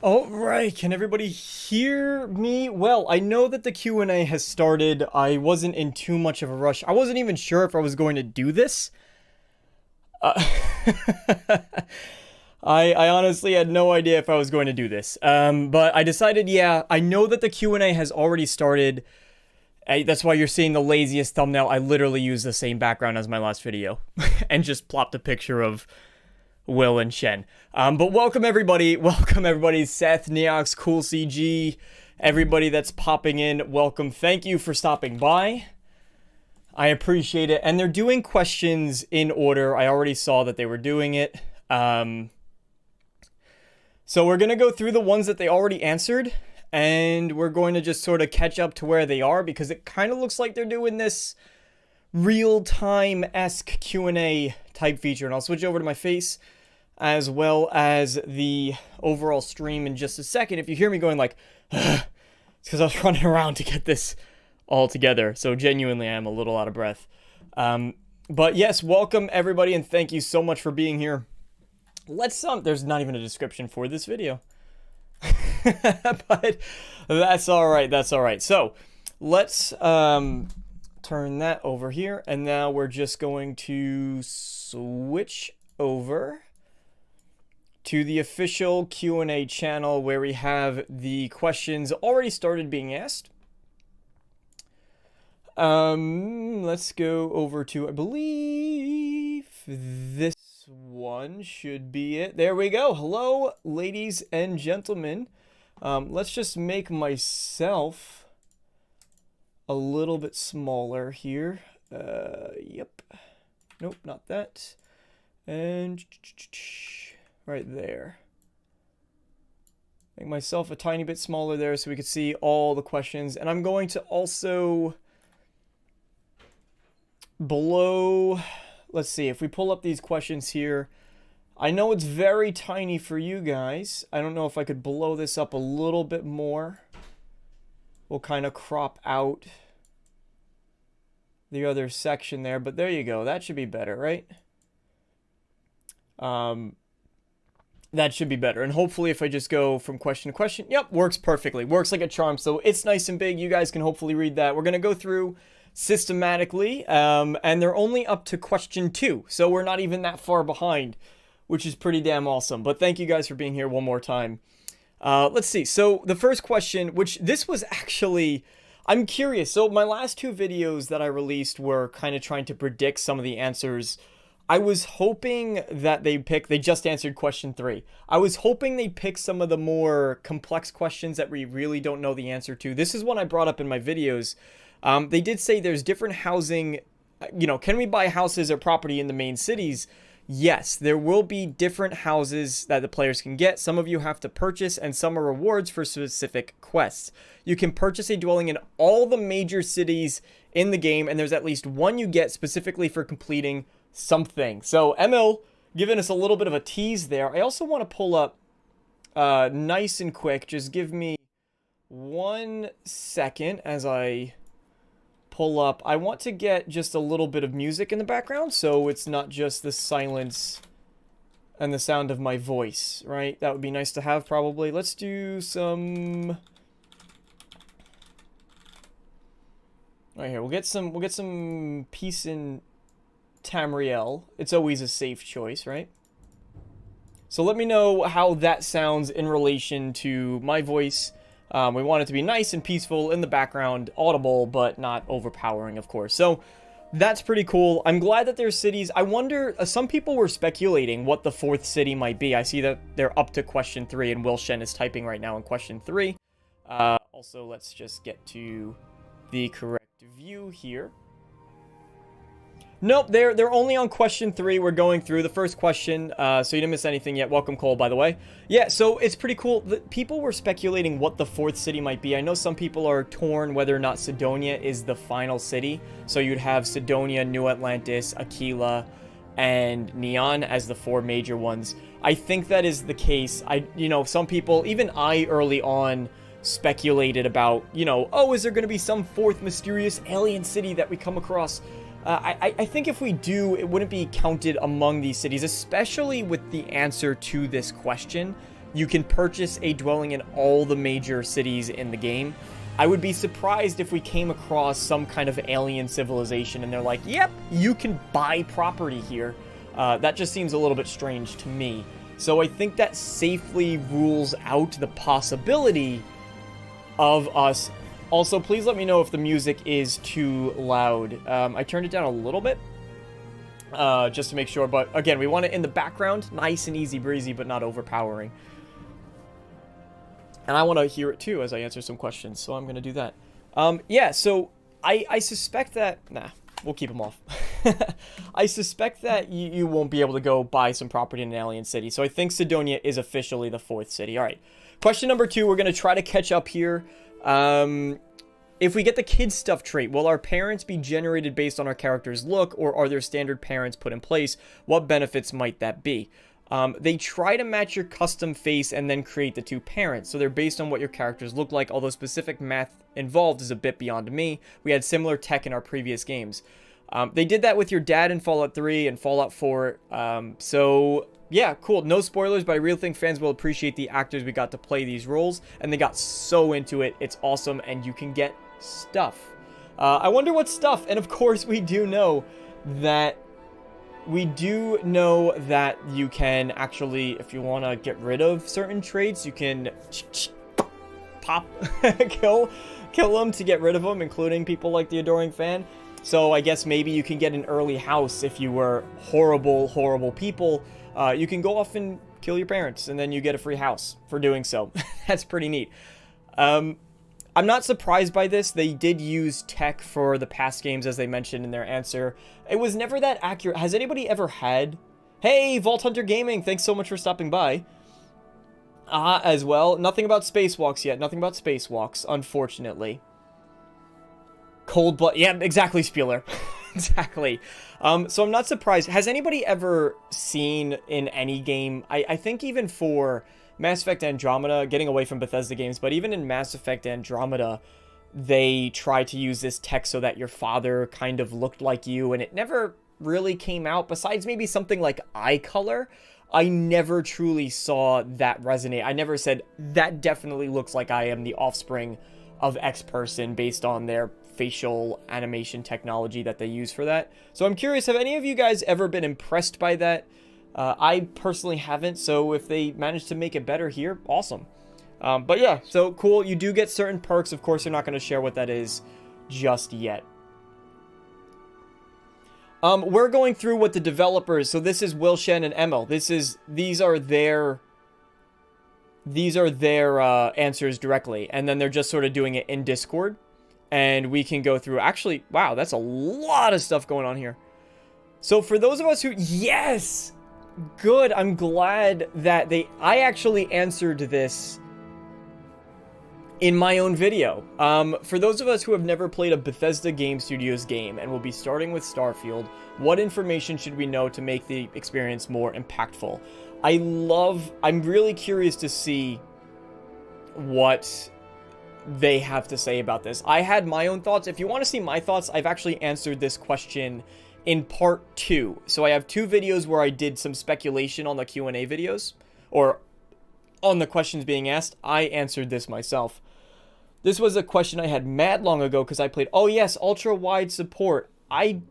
All right, can everybody hear me? Well, I know that the Q&A has started. I wasn't in too much of a rush. I wasn't even sure if I was going to do this. Uh, I honestly had no idea if I was going to do this. But I decided, yeah, I know that the Q&A has already started. That's why you're seeing the laziest thumbnail. I literally used the same background as my last video and just plopped a picture of Will and Shen. But welcome everybody. Welcome everybody. Seth, Neox, Cool CG, everybody that's popping in. Welcome. Thank you for stopping by. I appreciate it. And they're doing questions in order. I already saw that they were doing it. So we're going to go through the ones that they already answered. And we're going to just sort of catch up to where they are, because it kind of looks like they're doing this real-time-esque Q&A type feature. And I'll switch over to my face as well as the overall stream in just a second. If you hear me going like, it's because I was running around to get this all together. So genuinely, I am a little out of breath. But yes, welcome everybody, and thank you so much for being here. There's not even a description for this video. But that's all right. That's all right. So let's turn that over here. And now we're just going to switch over to the official Q&A channel where we have the questions already started being asked. Let's go over to, I believe this one should be it. There we go. Hello, ladies and gentlemen. Let's just make myself a little bit smaller here. Yep. Nope, not that. And right there. Make myself a tiny bit smaller there so we can see all the questions. And I'm going to also below, let's see, if we pull up these questions here, I know it's very tiny for you guys. I don't know if I could blow this up a little bit more. We'll kind of crop out the other section there, but there you go. That should be better, right? That should be better. And hopefully if I just go from question to question, yep, works perfectly. Works like a charm. So it's nice and big. You guys can hopefully read that. We're going to go through systematically, and they're only up to question 2. So we're not even that far behind, which is pretty damn awesome. But thank you guys for being here one more time. Let's see. So the first question, which this was actually, I'm curious. So my last 2 videos that I released were kind of trying to predict some of the answers. I was hoping that they just answered question 3. I was hoping they pick some of the more complex questions that we really don't know the answer to. This is one I brought up in my videos. They did say there's different housing, can we buy houses or property in the main cities? Yes, there will be different houses that the players can get. Some of you have to purchase, and some are rewards for specific quests. You can purchase a dwelling in all the major cities in the game, and there's at least one you get specifically for completing something. So Emil giving us a little bit of a tease there. I also want to pull up nice and quick. Just give me 1 second as I pull up. I want to get just a little bit of music in the background so it's not just the silence and the sound of my voice, right? That would be nice to have probably. Let's do some right here. We'll get some peace in Tamriel. It's always a safe choice, right? So let me know how that sounds in relation to my voice. We want it to be nice and peaceful in the background, audible, but not overpowering, of course. So that's pretty cool. I'm glad that there's cities. I wonder, some people were speculating what the 4th city might be. I see that they're up to question 3, and Will Shen is typing right now in question 3. Also, let's just get to the correct view here. Nope, they're only on question 3. We're going through the first question, so you didn't miss anything yet. Welcome, Cole, by the way. Yeah, so it's pretty cool. People were speculating what the 4th city might be. I know some people are torn whether or not Sidonia is the final city. So you'd have Sidonia, New Atlantis, Aquila, and Neon as the 4 major ones. I think that is the case. Some people, even I early on, speculated about, oh, is there going to be some 4th mysterious alien city that we come across? I think if we do, it wouldn't be counted among these cities, especially with the answer to this question. You can purchase a dwelling in all the major cities in the game. I would be surprised if we came across some kind of alien civilization and they're like, yep, you can buy property here. That just seems a little bit strange to me. So I think that safely rules out the possibility of us. Also, please let me know if the music is too loud. I turned it down a little bit, just to make sure. But again, we want it in the background, nice and easy breezy, but not overpowering. And I want to hear it too as I answer some questions, so I'm going to do that. Yeah, so I suspect that... Nah, we'll keep them off. I suspect that you won't be able to go buy some property in an alien city. So I think Sidonia is officially the 4th city. All right. Question number 2, we're going to try to catch up here. If we get the kid stuff trait, will our parents be generated based on our character's look, or are there standard parents put in place? What benefits might that be? They try to match your custom face and then create the 2 parents. So they're based on what your characters look like, although specific math involved is a bit beyond me. We had similar tech in our previous games. They did that with your dad in Fallout 3 and Fallout 4. So yeah, cool. No spoilers, but I really think fans will appreciate the actors we got to play these roles, and they got so into it. It's awesome, and you can get stuff. I wonder what stuff, and of course we do know that you can actually, if you want to get rid of certain traits, you can pop, kill them to get rid of them, including people like the Adoring Fan. So I guess maybe you can get an early house if you were horrible, horrible people. You can go off and kill your parents, and then you get a free house for doing so. That's pretty neat. I'm not surprised by this. They did use tech for the past games, as they mentioned in their answer. It was never that accurate. Has anybody ever had... Hey, Vault Hunter Gaming, thanks so much for stopping by. As well. Nothing about spacewalks yet. Nothing about spacewalks, unfortunately. Cold blood. Yeah, exactly, Spieler. Exactly. So I'm not surprised. Has anybody ever seen in any game... I think even for... Mass Effect Andromeda, getting away from Bethesda games, but even in Mass Effect Andromeda, they try to use this tech so that your father kind of looked like you, and it never really came out, besides maybe something like eye color. I never truly saw that resonate. I never said, that definitely looks like I am the offspring of X person based on their facial animation technology that they use for that. So I'm curious, have any of you guys ever been impressed by that? I personally haven't, so if they manage to make it better here, awesome. But yeah, so cool. You do get certain perks. Of course, they're not going to share what that is just yet. We're going through what the developers... So this is Will, Shen, and Emil. These are their answers directly. And then they're just sort of doing it in Discord. And we can go through... Actually, wow, that's a lot of stuff going on here. So for those of us who... Yes! Good, I'm glad that I actually answered this in my own video. For those of us who have never played a Bethesda Game Studios game and will be starting with Starfield, what information should we know to make the experience more impactful? I'm really curious to see what they have to say about this. I had my own thoughts. If you want to see my thoughts, I've actually answered this question in part 2. So I have 2 videos where I did some speculation on the Q&A videos, or on the questions being asked. I answered this myself. This was a question I had mad long ago because I played, oh yes, ultra-wide support. I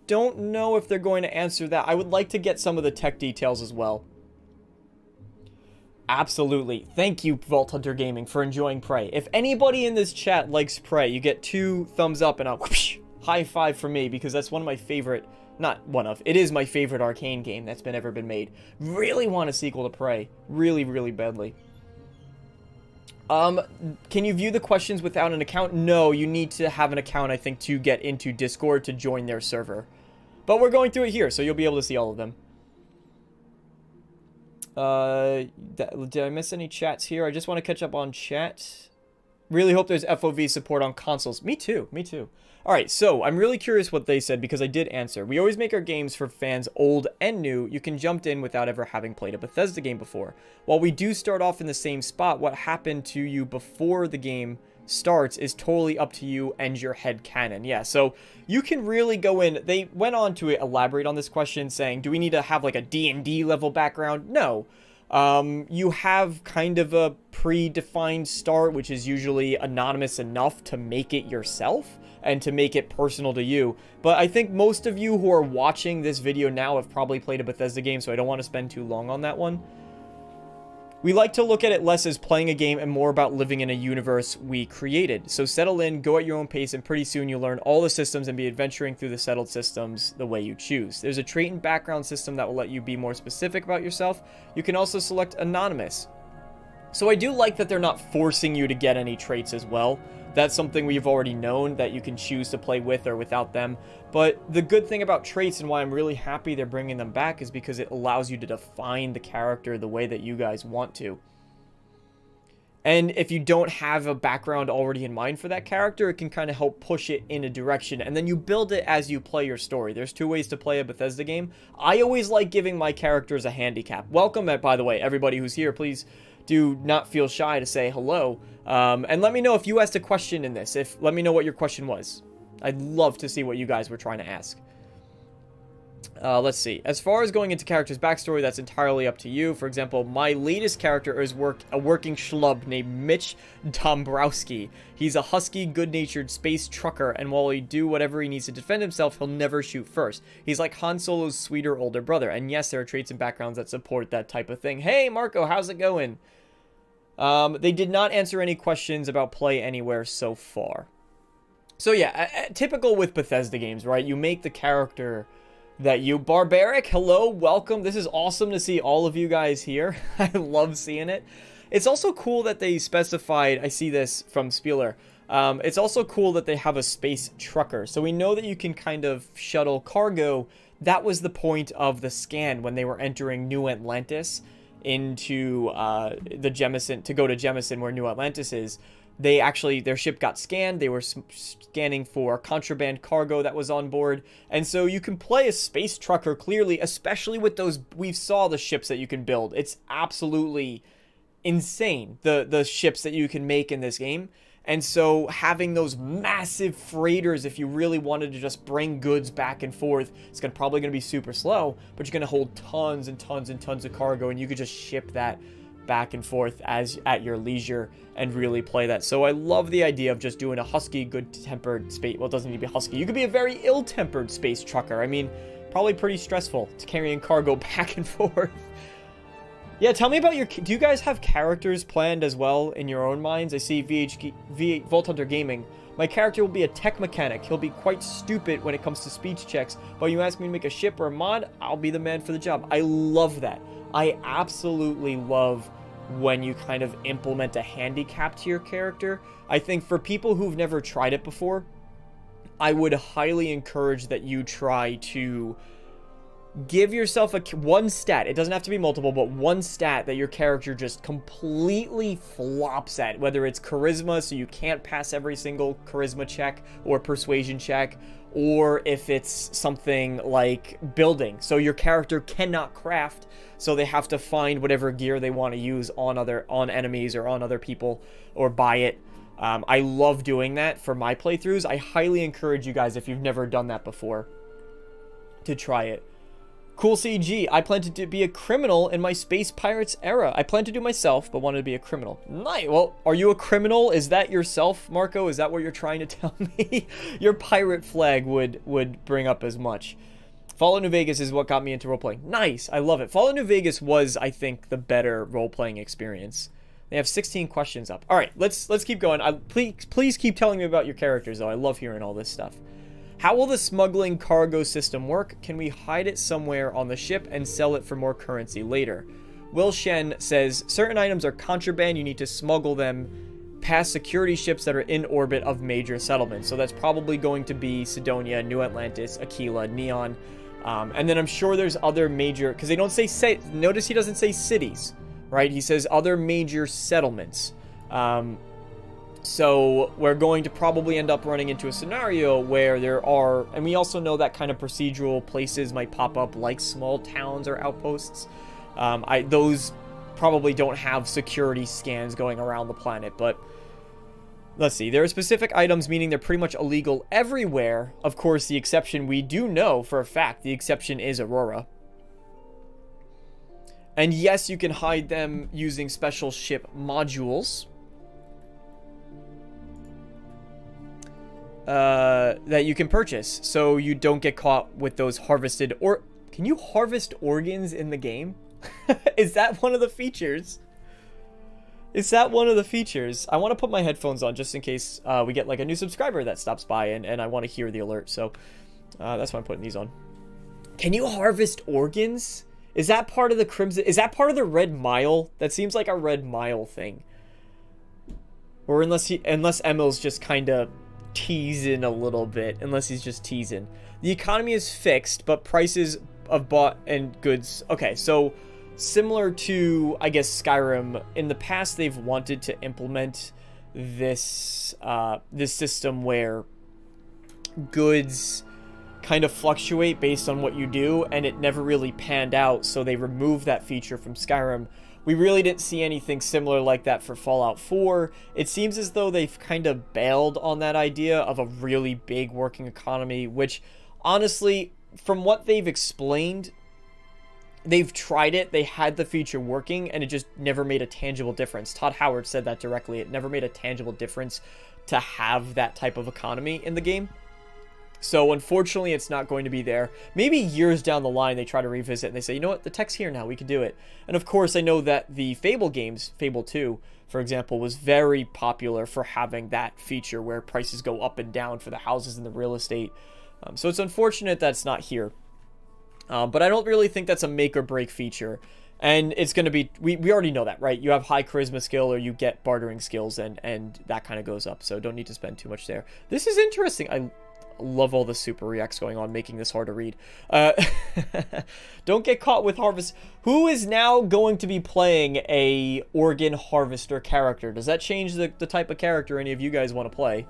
don't know if they're going to answer that. I would like to get some of the tech details as well. Absolutely. Thank you, Vault Hunter Gaming, for enjoying Prey. If anybody in this chat likes Prey, you get 2 thumbs up and a whoosh, high five for me, because that's one of my favorite, it is my favorite arcane game that's ever been made. Really want a sequel to Prey. Really, really badly. Can you view the questions without an account? No, you need to have an account, I think, to get into Discord to join their server. But we're going through it here, so you'll be able to see all of them. Did I miss any chats here? I just want to catch up on chat. Really hope there's FOV support on consoles. Me too, me too. Alright, so I'm really curious what they said because I did answer. We always make our games for fans old and new. You can jump in without ever having played a Bethesda game before. While we do start off in the same spot, what happened to you before the game starts is totally up to you and your head canon. Yeah, so you can really go in. They went on to elaborate on this question saying, do we need to have like a D&D level background? No. You have kind of a predefined start, which is usually anonymous enough to make it yourself and to make it personal to you. But I think most of you who are watching this video now have probably played a Bethesda game, so I don't want to spend too long on that one. We like to look at it less as playing a game and more about living in a universe we created. So settle in, go at your own pace, and pretty soon you'll learn all the systems and be adventuring through the settled systems the way you choose. There's a trait and background system that will let you be more specific about yourself. You can also select anonymous. So I do like that they're not forcing you to get any traits as well. That's something we've already known, that you can choose to play with or without them. But the good thing about traits, and why I'm really happy they're bringing them back, is because it allows you to define the character the way that you guys want to. And if you don't have a background already in mind for that character, it can kind of help push it in a direction. And then you build it as you play your story. There's 2 ways to play a Bethesda game. I always like giving my characters a handicap. Welcome, by the way, everybody who's here. Please do not feel shy to say hello. And let me know if you asked a question in this. Let me know what your question was. I'd love to see what you guys were trying to ask. Let's see. As far as going into character's backstory, that's entirely up to you. For example, my latest character is a working schlub named Mitch Dombrowski. He's a husky, good-natured space trucker, and while he do whatever he needs to defend himself, he'll never shoot first. He's like Han Solo's sweeter older brother, and yes, there are traits and backgrounds that support that type of thing. Hey, Marco, how's it going? They did not answer any questions about play anywhere so far. So yeah, typical with Bethesda games, right? You make the character that you... Barbaric, hello, welcome. This is awesome to see all of you guys here. I love seeing it. It's also cool that they specified... I see this from Spieler. It's also cool that they have a space trucker. So we know that you can kind of shuttle cargo. That was the point of the scan when they were entering New Atlantis into the Jemison, to go to Jemison where New Atlantis is. They actually, their ship got scanned. They were scanning for contraband cargo that was on board. And so you can play a space trucker clearly, especially with those, we saw the ships that you can build. It's absolutely insane, the ships that you can make in this game. And so having those massive freighters, if you really wanted to just bring goods back and forth, it's probably going to be super slow, but you're going to hold tons and tons and tons of cargo, and you could just ship that back and forth at your leisure and really play that. So I love the idea of just doing a husky, good-tempered space... Well, it doesn't need to be husky. You could be a very ill-tempered space trucker. I mean, probably pretty stressful to carrying cargo back and forth. Yeah, tell me about your... Do you guys have characters planned as well in your own minds? I see Vault Hunter Gaming. My character will be a tech mechanic. He'll be quite stupid when it comes to speech checks. But you ask me to make a ship or a mod, I'll be the man for the job. I love that. I absolutely love when you kind of implement a handicap to your character. I think for people who've never tried it before, I would highly encourage that you try to give yourself one stat. It doesn't have to be multiple, but one stat that your character just completely flops at, whether it's charisma, so you can't pass every single charisma check or persuasion check, or if it's something like building, so your character cannot craft, so they have to find whatever gear they want to use on enemies or on other people, or buy it. I love doing that for my playthroughs. I highly encourage you guys, if you've never done that before, to try it. Cool CG. I plan to be a criminal in my Space Pirates era. I plan to do myself, but wanted to be a criminal. Nice. Well, are you a criminal? Is that yourself, Marco? Is that what you're trying to tell me? Your pirate flag would bring up as much. Fallout New Vegas is what got me into role-playing. Nice. I love it. Fallout New Vegas was, I think, the better role-playing experience. They have 16 questions up. All right, let's keep going. Please keep telling me about your characters, though. I love hearing all this stuff. How will the smuggling cargo system work? Can we hide it somewhere on the ship and sell it for more currency later? Will Shen says, certain items are contraband. You need to smuggle them past security ships that are in orbit of major settlements. So that's probably going to be Sidonia, New Atlantis, Aquila, Neon. And then I'm sure there's other major... Because they don't say... Notice he doesn't say cities, right? He says other major settlements. So we're going to probably end up running into a scenario where there are, and we also know that kind of procedural places might pop up like small towns or outposts. Those probably don't have security scans going around the planet, but let's see. There are specific items, meaning they're pretty much illegal everywhere. Of course, the exception, we do know for a fact, the exception is Aurora. And yes, you can hide them using special ship modules. That you can purchase, so you don't get caught with those harvested, or can you harvest organs in the game? Is that one of the features? Is that one of the features? I want to put my headphones on just in case we get like a new subscriber that stops by and I want to hear the alert, so that's why I'm putting these on. Can you harvest organs? Is that part of the Crimson? Is that part of the Red Mile? That seems like a Red Mile thing. Or unless Emil's just kind of teasing a little bit, unless he's just teasing. The economy is fixed, but prices of bought and goods. Okay, so similar to, I guess, Skyrim, in the past they've wanted to implement this this system where goods kind of fluctuate based on what you do, and it never really panned out, so they removed that feature from Skyrim. We really didn't see anything similar like that for Fallout 4. It seems as though they've kind of bailed on that idea of a really big working economy, which, honestly, from what they've explained, they've tried it, they had the feature working, and it just never made a tangible difference. Todd Howard said that directly. It never made a tangible difference to have that type of economy in the game. So, unfortunately, it's not going to be there. Maybe years down the line, they try to revisit and they say, you know what, the tech's here now, we can do it. And, of course, I know that the Fable games, Fable 2, for example, was very popular for having that feature where prices go up and down for the houses and the real estate. So, it's unfortunate that's not here. But I don't really think that's a make or break feature. And it's going to be, we already know that, right? You have high charisma skill or you get bartering skills and that kind of goes up. So, don't need to spend too much there. This is interesting. I love all the super reacts going on, making this hard to read. Don't get caught with harvest. Who is now going to be playing a organ harvester character? Does that change the type of character any of you guys want to play?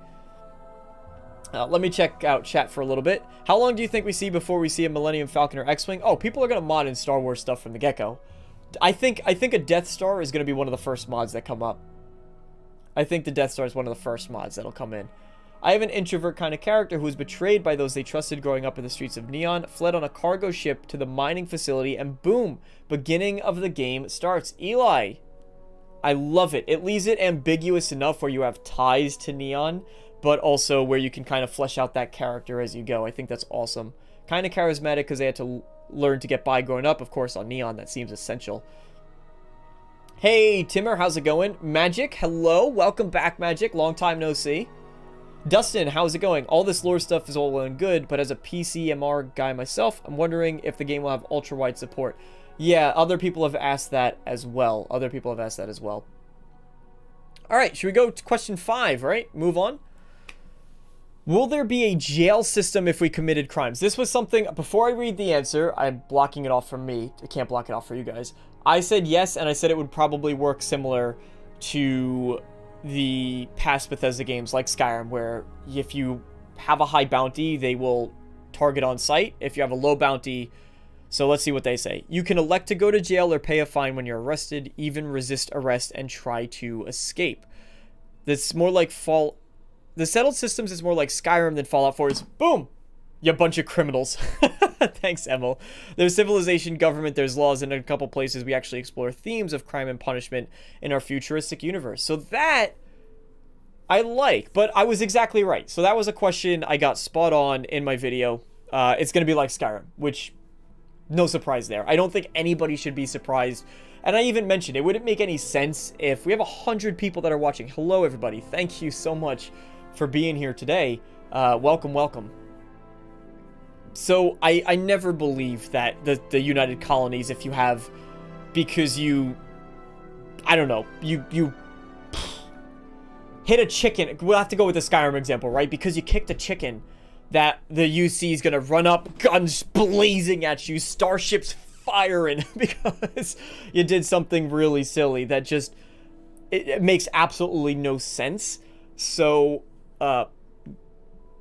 Let me check out chat for a little bit. How long do you think we see before we see a Millennium Falcon or X-Wing? Oh, people are going to mod in Star Wars stuff from the get-go. I think a Death Star is going to be one of the first mods that come up. I think the Death Star is one of the first mods that'll come in. I have an introvert kind of character who was betrayed by those they trusted growing up in the streets of Neon, fled on a cargo ship to the mining facility, and boom, beginning of the game starts. Eli, I love it. It leaves it ambiguous enough where you have ties to Neon, but also where you can kind of flesh out that character as you go. I think that's awesome. Kind of charismatic because they had to learn to get by growing up. Of course, on Neon, that seems essential. Hey, Timmer, how's it going? Magic, hello. Welcome back, Magic. Long time no see. Dustin, how's it going? All this lore stuff is all well and good, but as a PCMR guy myself, I'm wondering if the game will have ultra-wide support. Yeah, other people have asked that as well. Alright, should we go to question 5, right? Move on. Will there be a jail system if we committed crimes? This was something, before I read the answer, I'm blocking it off from me. I can't block it off for you guys. I said yes, and I said it would probably work similar to the past Bethesda games like Skyrim, where if you have a high bounty, they will target on sight. If you have a low bounty, so let's see what they say. You can elect to go to jail or pay a fine when you're arrested, even resist arrest and try to escape. That's more like the settled systems is more like Skyrim than Fallout 4 is. Boom! You bunch of criminals. Thanks, Emil. There's civilization, government, there's laws, and in a couple places we actually explore themes of crime and punishment in our futuristic universe. So that I like, but I was exactly right. So that was a question I got spot on in my video. It's going to be like Skyrim, which, no surprise there. I don't think anybody should be surprised. And I even mentioned it wouldn't make any sense if we have 100 people that are watching. Hello, everybody. Thank you so much for being here today. Welcome, welcome. So I never believed that the United Colonies, if you have, because you, I don't know, you hit a chicken. We'll have to go with the Skyrim example, right? Because you kicked a chicken, that the UC is going to run up, guns blazing at you, starships firing because you did something really silly that just, it makes absolutely no sense. So,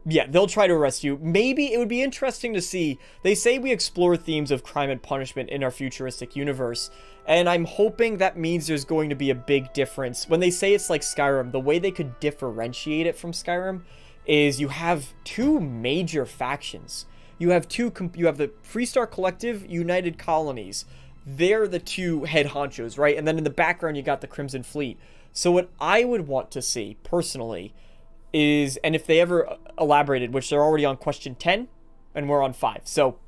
yeah, they'll try to arrest you. Maybe it would be interesting to see. They say we explore themes of crime and punishment in our futuristic universe, and I'm hoping that means there's going to be a big difference. When they say it's like Skyrim, the way they could differentiate it from Skyrim is you have two major factions. You have the Freestar Collective, United Colonies. they're the two head honchos, right? And then in the background, you got the Crimson Fleet. So what I would want to see, personally, is, and if they ever elaborated, which they're already on question 10, and we're on 5. So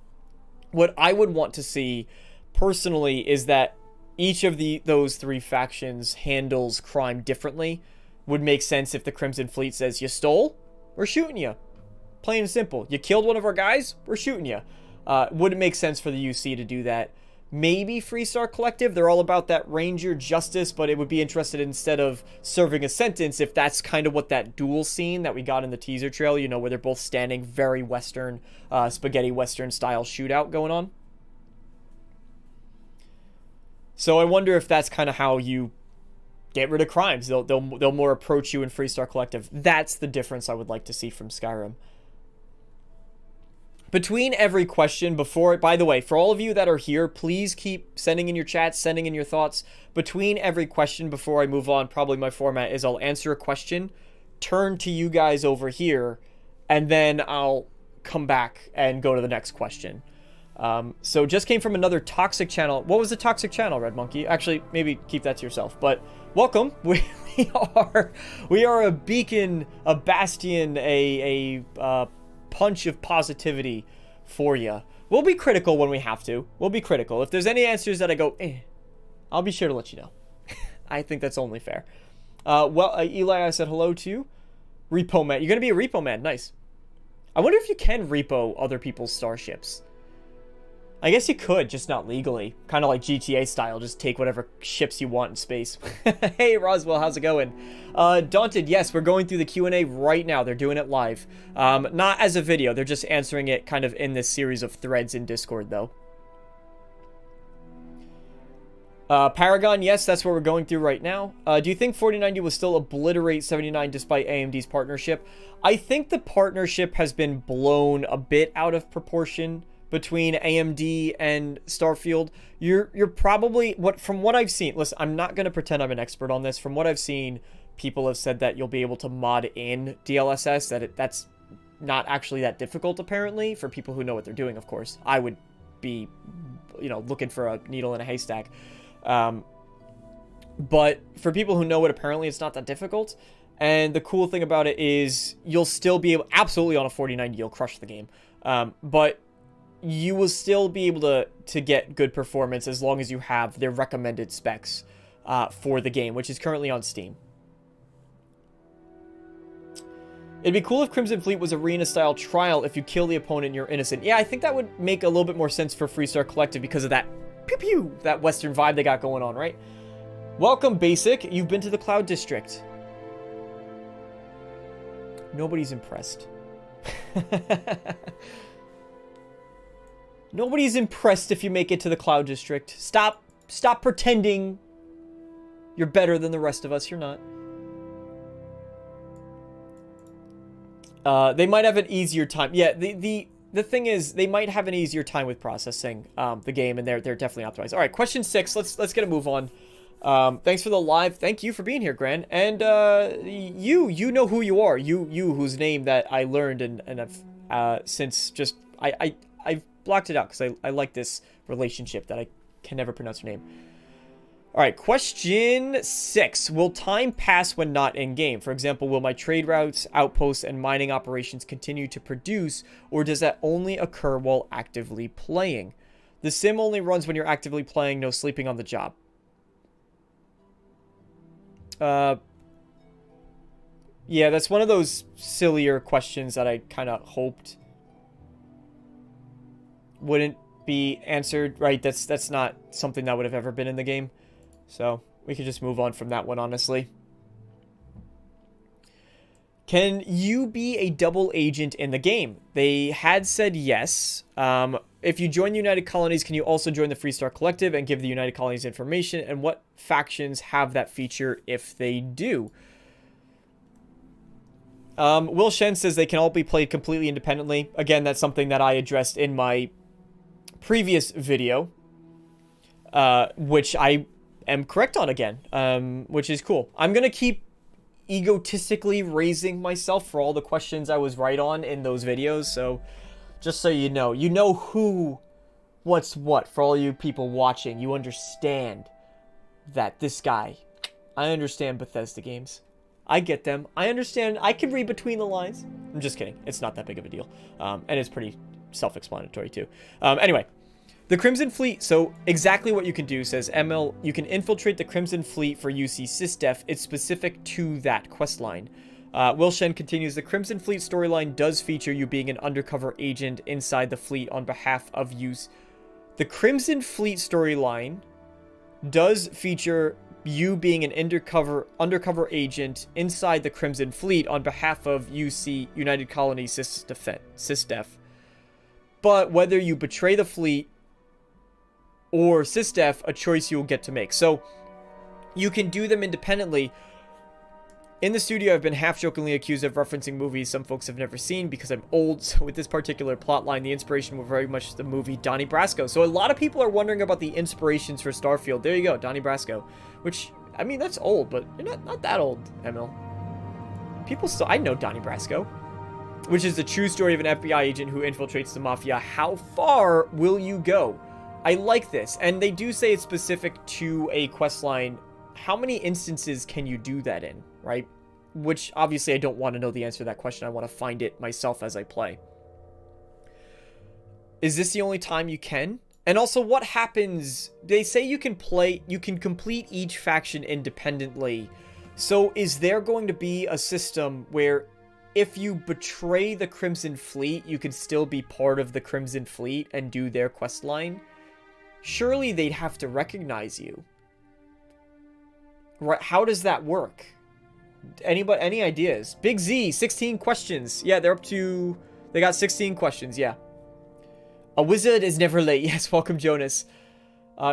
what I would want to see, personally, is that each of those 3 factions handles crime differently. Would make sense if the Crimson Fleet says, you stole, we're shooting you. Plain and simple. You killed one of our guys, we're shooting you. Would it make sense for the UC to do that? Maybe Freestar Collective, they're all about that Ranger justice, but it would be interested instead of serving a sentence, if that's kind of what that duel scene that we got in the teaser trailer, you know, where they're both standing, very Western, spaghetti Western style shootout going on. So I wonder if that's kind of how you get rid of crimes. They'll more approach you in Freestar Collective. That's the difference I would like to see from Skyrim. Between every question, by the way, for all of you that are here, please keep sending in your chats, sending in your thoughts. Between every question, before I move on, probably my format is I'll answer a question, turn to you guys over here, and then I'll come back and go to the next question. So just came from another toxic channel. What was the toxic channel, Red Monkey? Actually, maybe keep that to yourself. But welcome. We are a beacon, a bastion, a punch of positivity for you. We'll be critical when we have to. We'll be critical. If there's any answers that I go, I'll be sure to let you know. I think that's only fair. Eli, I said hello to you. Repo man. You're going to be a repo man. Nice. I wonder if you can repo other people's starships. I guess you could, just not legally. Kind of like GTA style, just take whatever ships you want in space. Hey, Roswell, how's it going? Daunted, yes, we're going through the Q&A right now. They're doing it live. Not as a video, they're just answering it kind of in this series of threads in Discord, though. Paragon, yes, that's what we're going through right now. Do you think 4090 will still obliterate 79 despite AMD's partnership? I think the partnership has been blown a bit out of proportion between AMD and Starfield. You're probably, from what I've seen, listen, I'm not going to pretend I'm an expert on this. From what I've seen, people have said that you'll be able to mod in DLSS, that's not actually that difficult, apparently, for people who know what they're doing, of course. I would be, looking for a needle in a haystack. But for people who know it, apparently it's not that difficult. And the cool thing about it is you'll still be able, absolutely on a 4090, you'll crush the game. But you will still be able to get good performance as long as you have their recommended specs for the game, which is currently on Steam. It'd be cool if Crimson Fleet was arena-style trial. If you kill the opponent, you're innocent. Yeah, I think that would make a little bit more sense for Freestar Collective because of that pew-pew, that Western vibe they got going on, right? Welcome, Basic. You've been to the Cloud District. Nobody's impressed. Nobody's impressed if you make it to the Cloud District. Stop pretending you're better than the rest of us. You're not. They might have an easier time. Yeah, the thing is, they might have an easier time with processing the game, and they're definitely optimized. All right, question 6. Let's get a move on. Thanks for the live. Thank you for being here, Gran. And you know who you are. You whose name that I learned and I've since just I've blocked it out because I like this relationship that I can never pronounce her name. All right, question 6. Will time pass when not in-game? For example, will my trade routes, outposts, and mining operations continue to produce, or does that only occur while actively playing? The sim only runs when you're actively playing, no sleeping on the job. Yeah, that's one of those sillier questions that I kind of hoped wouldn't be answered, right? That's not something that would have ever been in the game. So we could just move on from that one, honestly. Can you be a double agent in the game? They had said yes. If you join the United Colonies, can you also join the Freestar Collective and give the United Colonies information? And what factions have that feature if they do? Will Shen says they can all be played completely independently. Again, that's something that I addressed in my previous video, which I am correct on again, which is cool. I'm going to keep egotistically raising myself for all the questions I was right on in those videos, so just so you know who what's what. For all you people watching, you understand that this guy... I understand Bethesda games. I get them. I understand. I can read between the lines. I'm just kidding. It's not that big of a deal. And it's pretty self-explanatory, too. Anyway, the Crimson Fleet. So, exactly what you can do, says Emil. You can infiltrate the Crimson Fleet for UC SysDef. It's specific to that questline. Shen continues, the Crimson Fleet storyline does feature you being an undercover agent inside the fleet on behalf of use. The Crimson Fleet storyline does feature you being an undercover agent inside the Crimson Fleet on behalf of UC, United Colony SysDef. But whether you betray the fleet or SysDef, a choice you'll get to make. So, you can do them independently. In the studio, I've been half-jokingly accused of referencing movies some folks have never seen because I'm old. So with this particular plotline, the inspiration was very much the movie Donnie Brasco. So a lot of people are wondering about the inspirations for Starfield. There you go, Donnie Brasco. Which, I mean, that's old, but you're not that old, Emil. People still... I know Donnie Brasco. Which is the true story of an FBI agent who infiltrates the Mafia. How far will you go? I like this. And they do say it's specific to a questline. How many instances can you do that in, right? Which, obviously, I don't want to know the answer to that question. I want to find it myself as I play. Is this the only time you can? And also, what happens... They say you can complete each faction independently. So, is there going to be a system where if you betray the Crimson Fleet, you can still be part of the Crimson Fleet and do their questline? Surely they'd have to recognize you. Right, how does that work? Anybody, any ideas? Big Z, 16 questions. Yeah, they're up to... They got 16 questions, yeah. A wizard is never late. Yes, welcome, Jonas.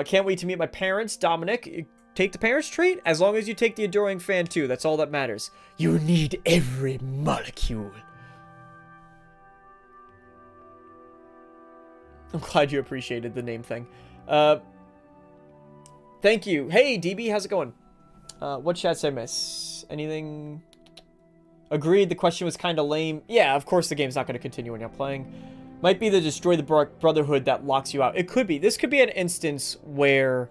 Can't wait to meet my parents. Dominic, take the parents treat? As long as you take the adoring fan, too. That's all that matters. You need every molecule. I'm glad you appreciated the name thing. Thank you. Hey, DB, how's it going? What chats I miss? Anything? Agreed, the question was kind of lame. Yeah, of course the game's not going to continue when you're playing. Might be the destroy the Brotherhood that locks you out. It could be. This could be an instance where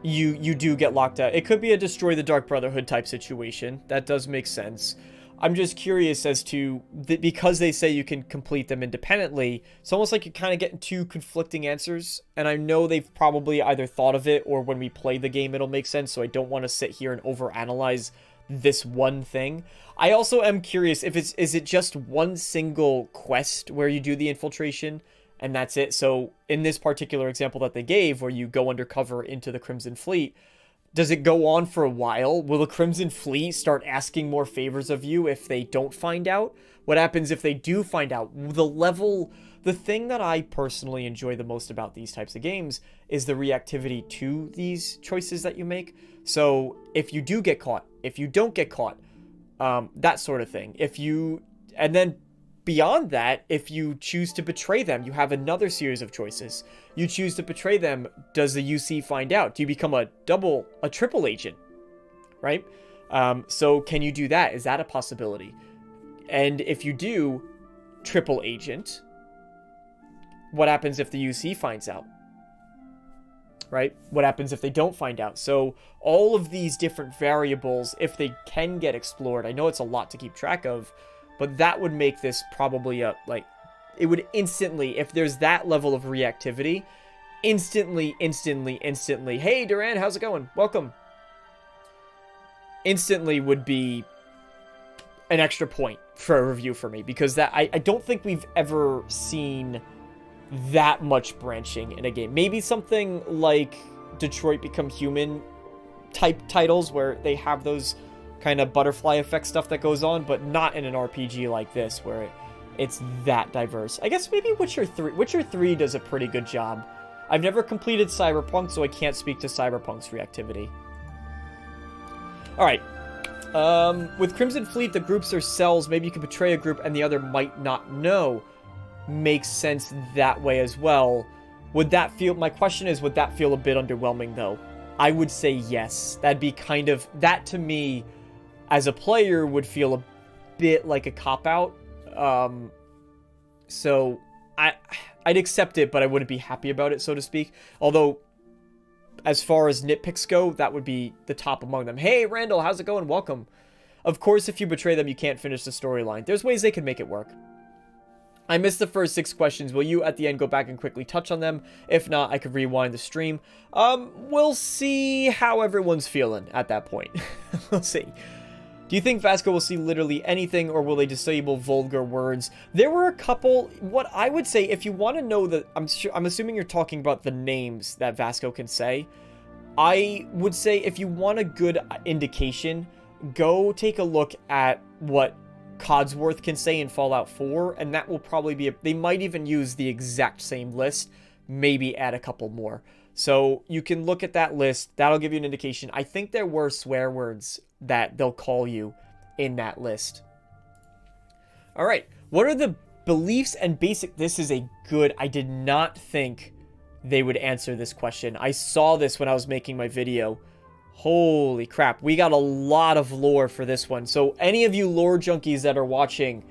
you do get locked out. It could be a destroy the Dark Brotherhood type situation. That does make sense. I'm just curious as to, because they say you can complete them independently, it's almost like you're kind of getting two conflicting answers, and I know they've probably either thought of it, or when we play the game it'll make sense, so I don't want to sit here and overanalyze this one thing. I also am curious if is it just one single quest where you do the infiltration, and that's it? So, in this particular example that they gave, where you go undercover into the Crimson Fleet, does it go on for a while? Will the Crimson Fleet start asking more favors of you if they don't find out? What happens if they do find out? The thing that I personally enjoy the most about these types of games is the reactivity to these choices that you make. So if you do get caught, if you don't get caught, that sort of thing. And then beyond that, if you choose to betray them, you have another series of choices. You choose to betray them, does the UC find out? Do you become a triple agent? Right? So can you do that? Is that a possibility? And if you do triple agent, what happens if the UC finds out? Right? What happens if they don't find out? So all of these different variables, if they can get explored, I know it's a lot to keep track of, but that would make this probably it would instantly, if there's that level of reactivity, instantly, hey Duran, how's it going? Welcome. Instantly would be an extra point for a review for me, because that I don't think we've ever seen that much branching in a game. Maybe something like Detroit Become Human type titles where they have those kind of butterfly effect stuff that goes on, but not in an RPG like this where it's that diverse. I guess maybe Witcher 3. Witcher 3 does a pretty good job. I've never completed Cyberpunk, so I can't speak to Cyberpunk's reactivity. Alright. With Crimson Fleet, the groups are cells. Maybe you can betray a group and the other might not know. Makes sense that way as well. Would that feel... My question is, would that feel a bit underwhelming, though? I would say yes. That'd be kind of... That, to me, as a player, would feel a bit like a cop-out. So, I'd accept it, but I wouldn't be happy about it, so to speak. Although, as far as nitpicks go, that would be the top among them. Hey, Randall, how's it going? Welcome. Of course, if you betray them, you can't finish the storyline. There's ways they can make it work. I missed the first 6 questions. Will you, at the end, go back and quickly touch on them? If not, I could rewind the stream. We'll see how everyone's feeling at that point. We'll see. Do you think Vasco will see literally anything, or will they disable vulgar words? There were a couple. What I would say, if you want to know that, I'm assuming you're talking about the names that Vasco can say. I would say if you want a good indication, go take a look at what Codsworth can say in Fallout 4, and that will probably be they might even use the exact same list, maybe add a couple more. So you can look at that list. That'll give you an indication. I think there were swear words that they'll call you in that list. All right. What are the beliefs and basic... This is a good... I did not think they would answer this question. I saw this when I was making my video. Holy crap. We got a lot of lore for this one. So any of you lore junkies that are watching,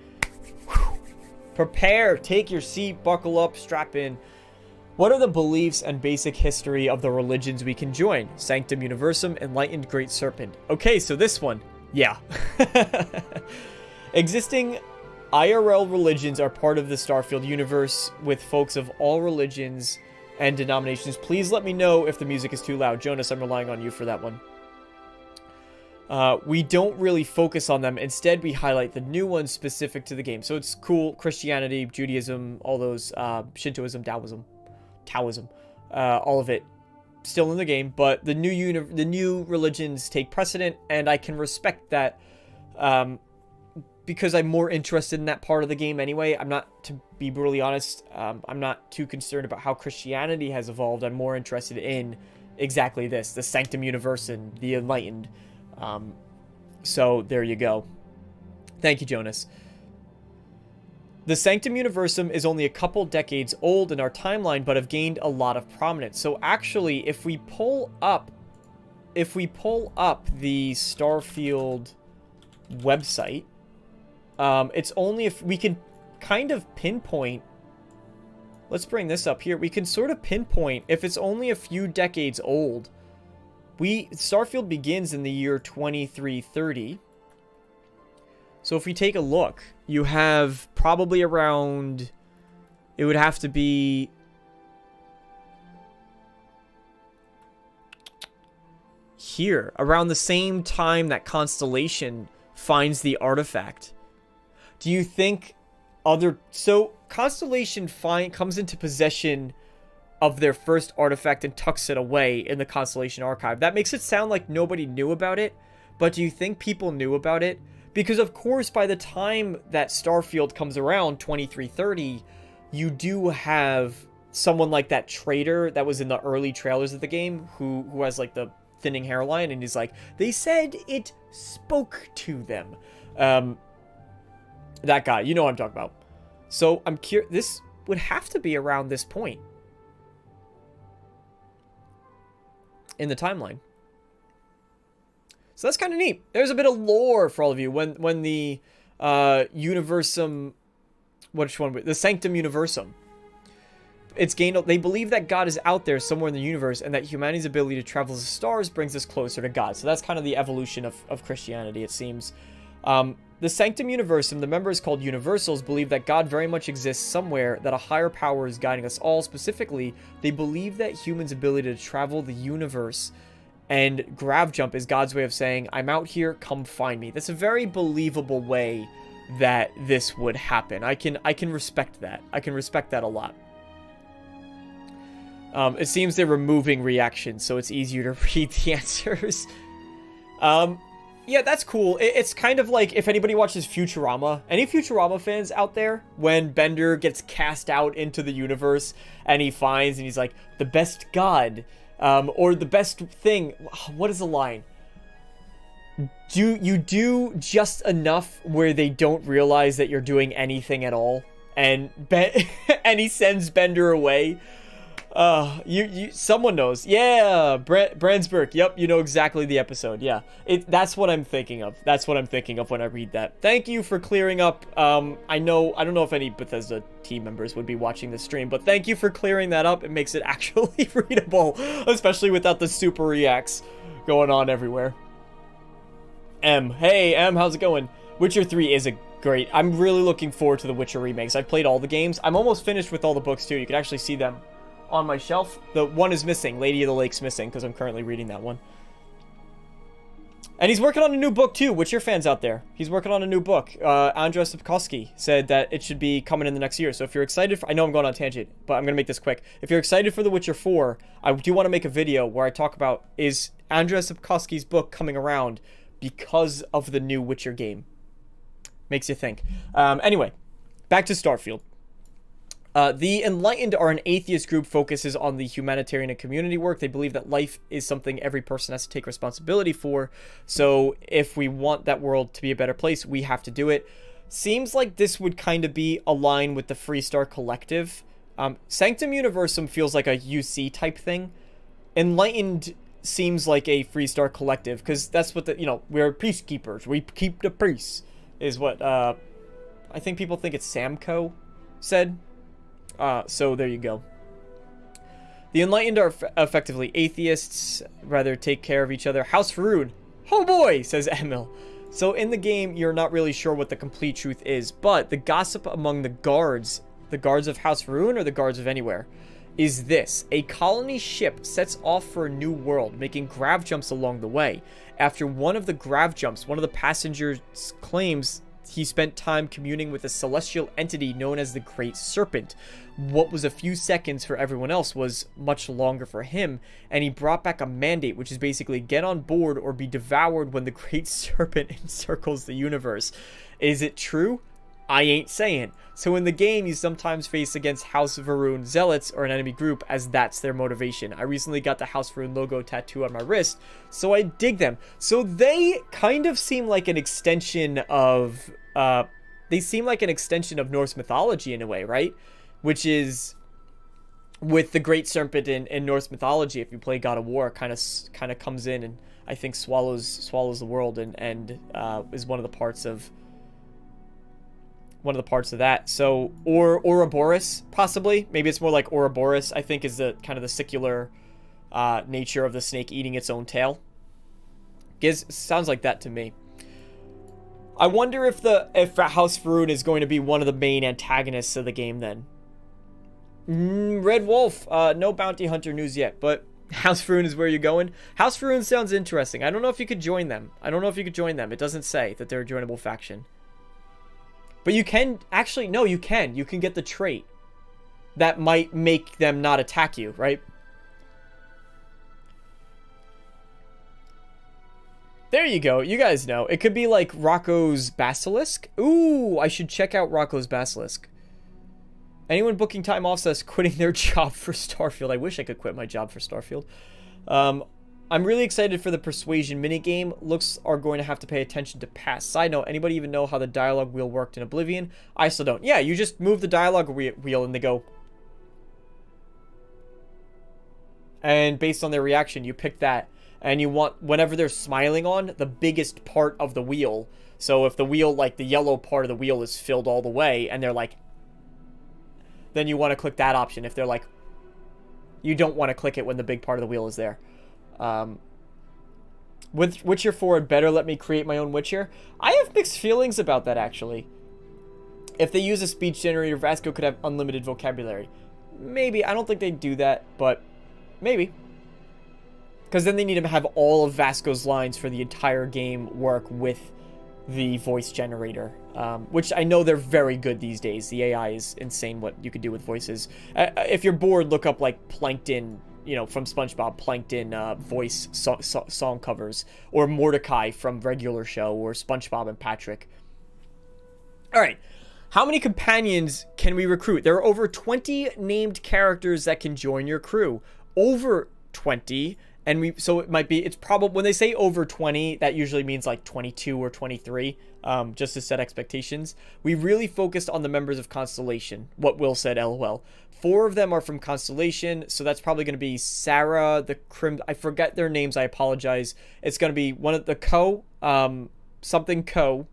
prepare, take your seat, buckle up, strap in. What are the beliefs and basic history of the religions we can join? Sanctum Universum, Enlightened Great Serpent. Okay, so this one. Yeah. Existing IRL religions are part of the Starfield universe with folks of all religions and denominations. Please let me know if the music is too loud. Jonas, I'm relying on you for that one. We don't really focus on them. Instead, we highlight the new ones specific to the game. So it's cool. Christianity, Judaism, all those, Shintoism, Taoism, all of it still in the game, but the new religions take precedent, and I can respect that because I'm more interested in that part of the game anyway. I'm not, to be brutally honest, I'm not too concerned about how Christianity has evolved. I'm more interested in exactly this, the Sanctum Universum, the Enlightened. So there you go. Thank you, Jonas. The Sanctum Universum is only a couple decades old in our timeline, but have gained a lot of prominence. So actually, if we pull up the Starfield website, it's only if we can kind of pinpoint. Let's bring this up here. We can sort of pinpoint if it's only a few decades old. Starfield begins in the year 2330. So if we take a look, you have probably around, it would have to be here, around the same time that Constellation finds the artifact. Do you think so Constellation comes into possession of their first artifact and tucks it away in the Constellation archive. That makes it sound like nobody knew about it, but do you think people knew about it? Because, of course, by the time that Starfield comes around, 2330, you do have someone like that trader that was in the early trailers of the game who has, like, the thinning hairline, and he's like, they said it spoke to them. That guy, you know what I'm talking about. So, I'm curious, this would have to be around this point in the timeline. So that's kind of neat. There's a bit of lore for all of you. When the Universum, which one? The Sanctum Universum. It's gained. They believe that God is out there somewhere in the universe, and that humanity's ability to travel the stars brings us closer to God. So that's kind of the evolution of Christianity, it seems. The Sanctum Universum, the members called Universals, believe that God very much exists somewhere, that a higher power is guiding us all. Specifically, they believe that humans' ability to travel the universe and grav jump is God's way of saying, I'm out here, come find me. That's a very believable way that this would happen. I can respect that. I can respect that a lot. It seems they're removing reactions, so it's easier to read the answers. Yeah, that's cool. It's kind of like if anybody watches Futurama. Any Futurama fans out there? When Bender gets cast out into the universe and he finds, and he's like, the best god, or the best thing. What is the line? You do just enough where they don't realize that you're doing anything at all. And, and he sends Bender away. Someone knows. Yeah, Brandsburg. Yep, you know exactly the episode. Yeah, that's what I'm thinking of. That's what I'm thinking of when I read that. Thank you for clearing up. I don't know if any Bethesda team members would be watching this stream, but thank you for clearing that up. It makes it actually readable, especially without the super reacts going on everywhere. Hey, how's it going? Witcher 3 is a great. I'm really looking forward to the Witcher remakes. I've played all the games. I'm almost finished with all the books too. You can actually see them on my shelf. The one is missing. Lady of the Lake's missing because I'm currently reading that one. And he's working on a new book too. Witcher fans out there, he's working on a new book. Andrzej Sapkowski said that it should be coming in the next year. So if you're excited I know I'm going on a tangent, but I'm going to make this quick. If you're excited for The Witcher 4, I do want to make a video where I talk about, is Andrzej Sapkowski's book coming around because of the new Witcher game? Makes you think. Anyway, back to Starfield. The Enlightened are an atheist group focuses on the humanitarian and community work. They believe that life is something every person has to take responsibility for. So if we want that world to be a better place, we have to do it. Seems like this would kind of be aligned with the Freestar Collective. Sanctum Universum feels like a UC type thing. Enlightened seems like a Freestar Collective because that's what we're peacekeepers. We keep the peace is what I think people think it's Samco said. So there you go. The Enlightened are effectively atheists, rather take care of each other. House Faroon. Oh boy, says Emil. So in the game, you're not really sure what the complete truth is, but the gossip among the guards of House Faroon or the guards of anywhere, is this. A colony ship sets off for a new world, making grav jumps along the way. After one of the grav jumps, one of the passengers claims he spent time communing with a celestial entity known as the Great Serpent. What was a few seconds for everyone else was much longer for him, and he brought back a mandate, which is basically get on board or be devoured when the Great Serpent encircles the universe. Is it true? I ain't saying. So in the game, you sometimes face against House Faroon zealots or an enemy group, as that's their motivation. I recently got the House Faroon logo tattoo on my wrist, so I dig them. So they kind of seem like an extension of Norse mythology in a way, right? Which is with the Great Serpent in Norse mythology. If you play God of War, kind of comes in and I think swallows the world and is one of the parts of that. So or Ouroboros, possibly. Maybe it's more like Ouroboros, I think, is the kind of the secular nature of the snake eating its own tail. Sounds like that to me. I wonder if House Faroon is going to be one of the main antagonists of the game then. Red Wolf, no bounty hunter news yet, but House Faroon is where you're going. House Faroon sounds interesting. I don't know if you could join them. It doesn't say that they're a joinable faction. But you can, actually, no, you can. You can get the trait that might make them not attack you, right? There you go. You guys know. It could be like Rocco's Basilisk. Ooh, I should check out Rocco's Basilisk. Anyone booking time off says quitting their job for Starfield. I wish I could quit my job for Starfield. I'm really excited for the Persuasion minigame. Looks are going to have to pay attention to past. Side note, anybody even know how the dialogue wheel worked in Oblivion? I still don't. Yeah, you just move the dialogue wheel and they go. And based on their reaction, you pick that. And you want, whenever they're smiling on, the biggest part of the wheel. So if the wheel, like the yellow part of the wheel is filled all the way, and they're like, then you want to click that option. If they're like, you don't want to click it when the big part of the wheel is there. With Witcher 4, better let me create my own Witcher. I have mixed feelings about that, actually. If they use a speech generator, Vasco could have unlimited vocabulary. Maybe. I don't think they'd do that, but maybe. Because then they need to have all of Vasco's lines for the entire game work with the voice generator. Which I know they're very good these days. The AI is insane what you could do with voices. If you're bored, look up like Plankton, from SpongeBob, Plankton voice song covers. Or Mordecai from Regular Show, or SpongeBob and Patrick. Alright. How many companions can we recruit? There are over 20 named characters that can join your crew. Over 20. And so it might be, it's probably, when they say over 20, that usually means like 22 or 23. just to set expectations. We really focused on the members of Constellation, what Will said, LOL. 4 of them are from Constellation, so that's probably going to be Sarah, I forget their names, I apologize. It's going to be one of the something Co.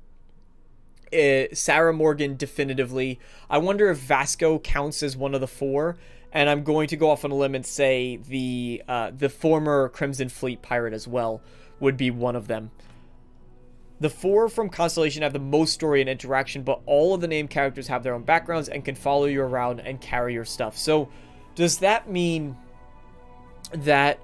Sarah Morgan, definitively. I wonder if Vasco counts as one of the 4, and I'm going to go off on a limb and say the former Crimson Fleet pirate as well would be one of them. The 4 from Constellation have the most story and interaction, but all of the named characters have their own backgrounds and can follow you around and carry your stuff. So, does that mean that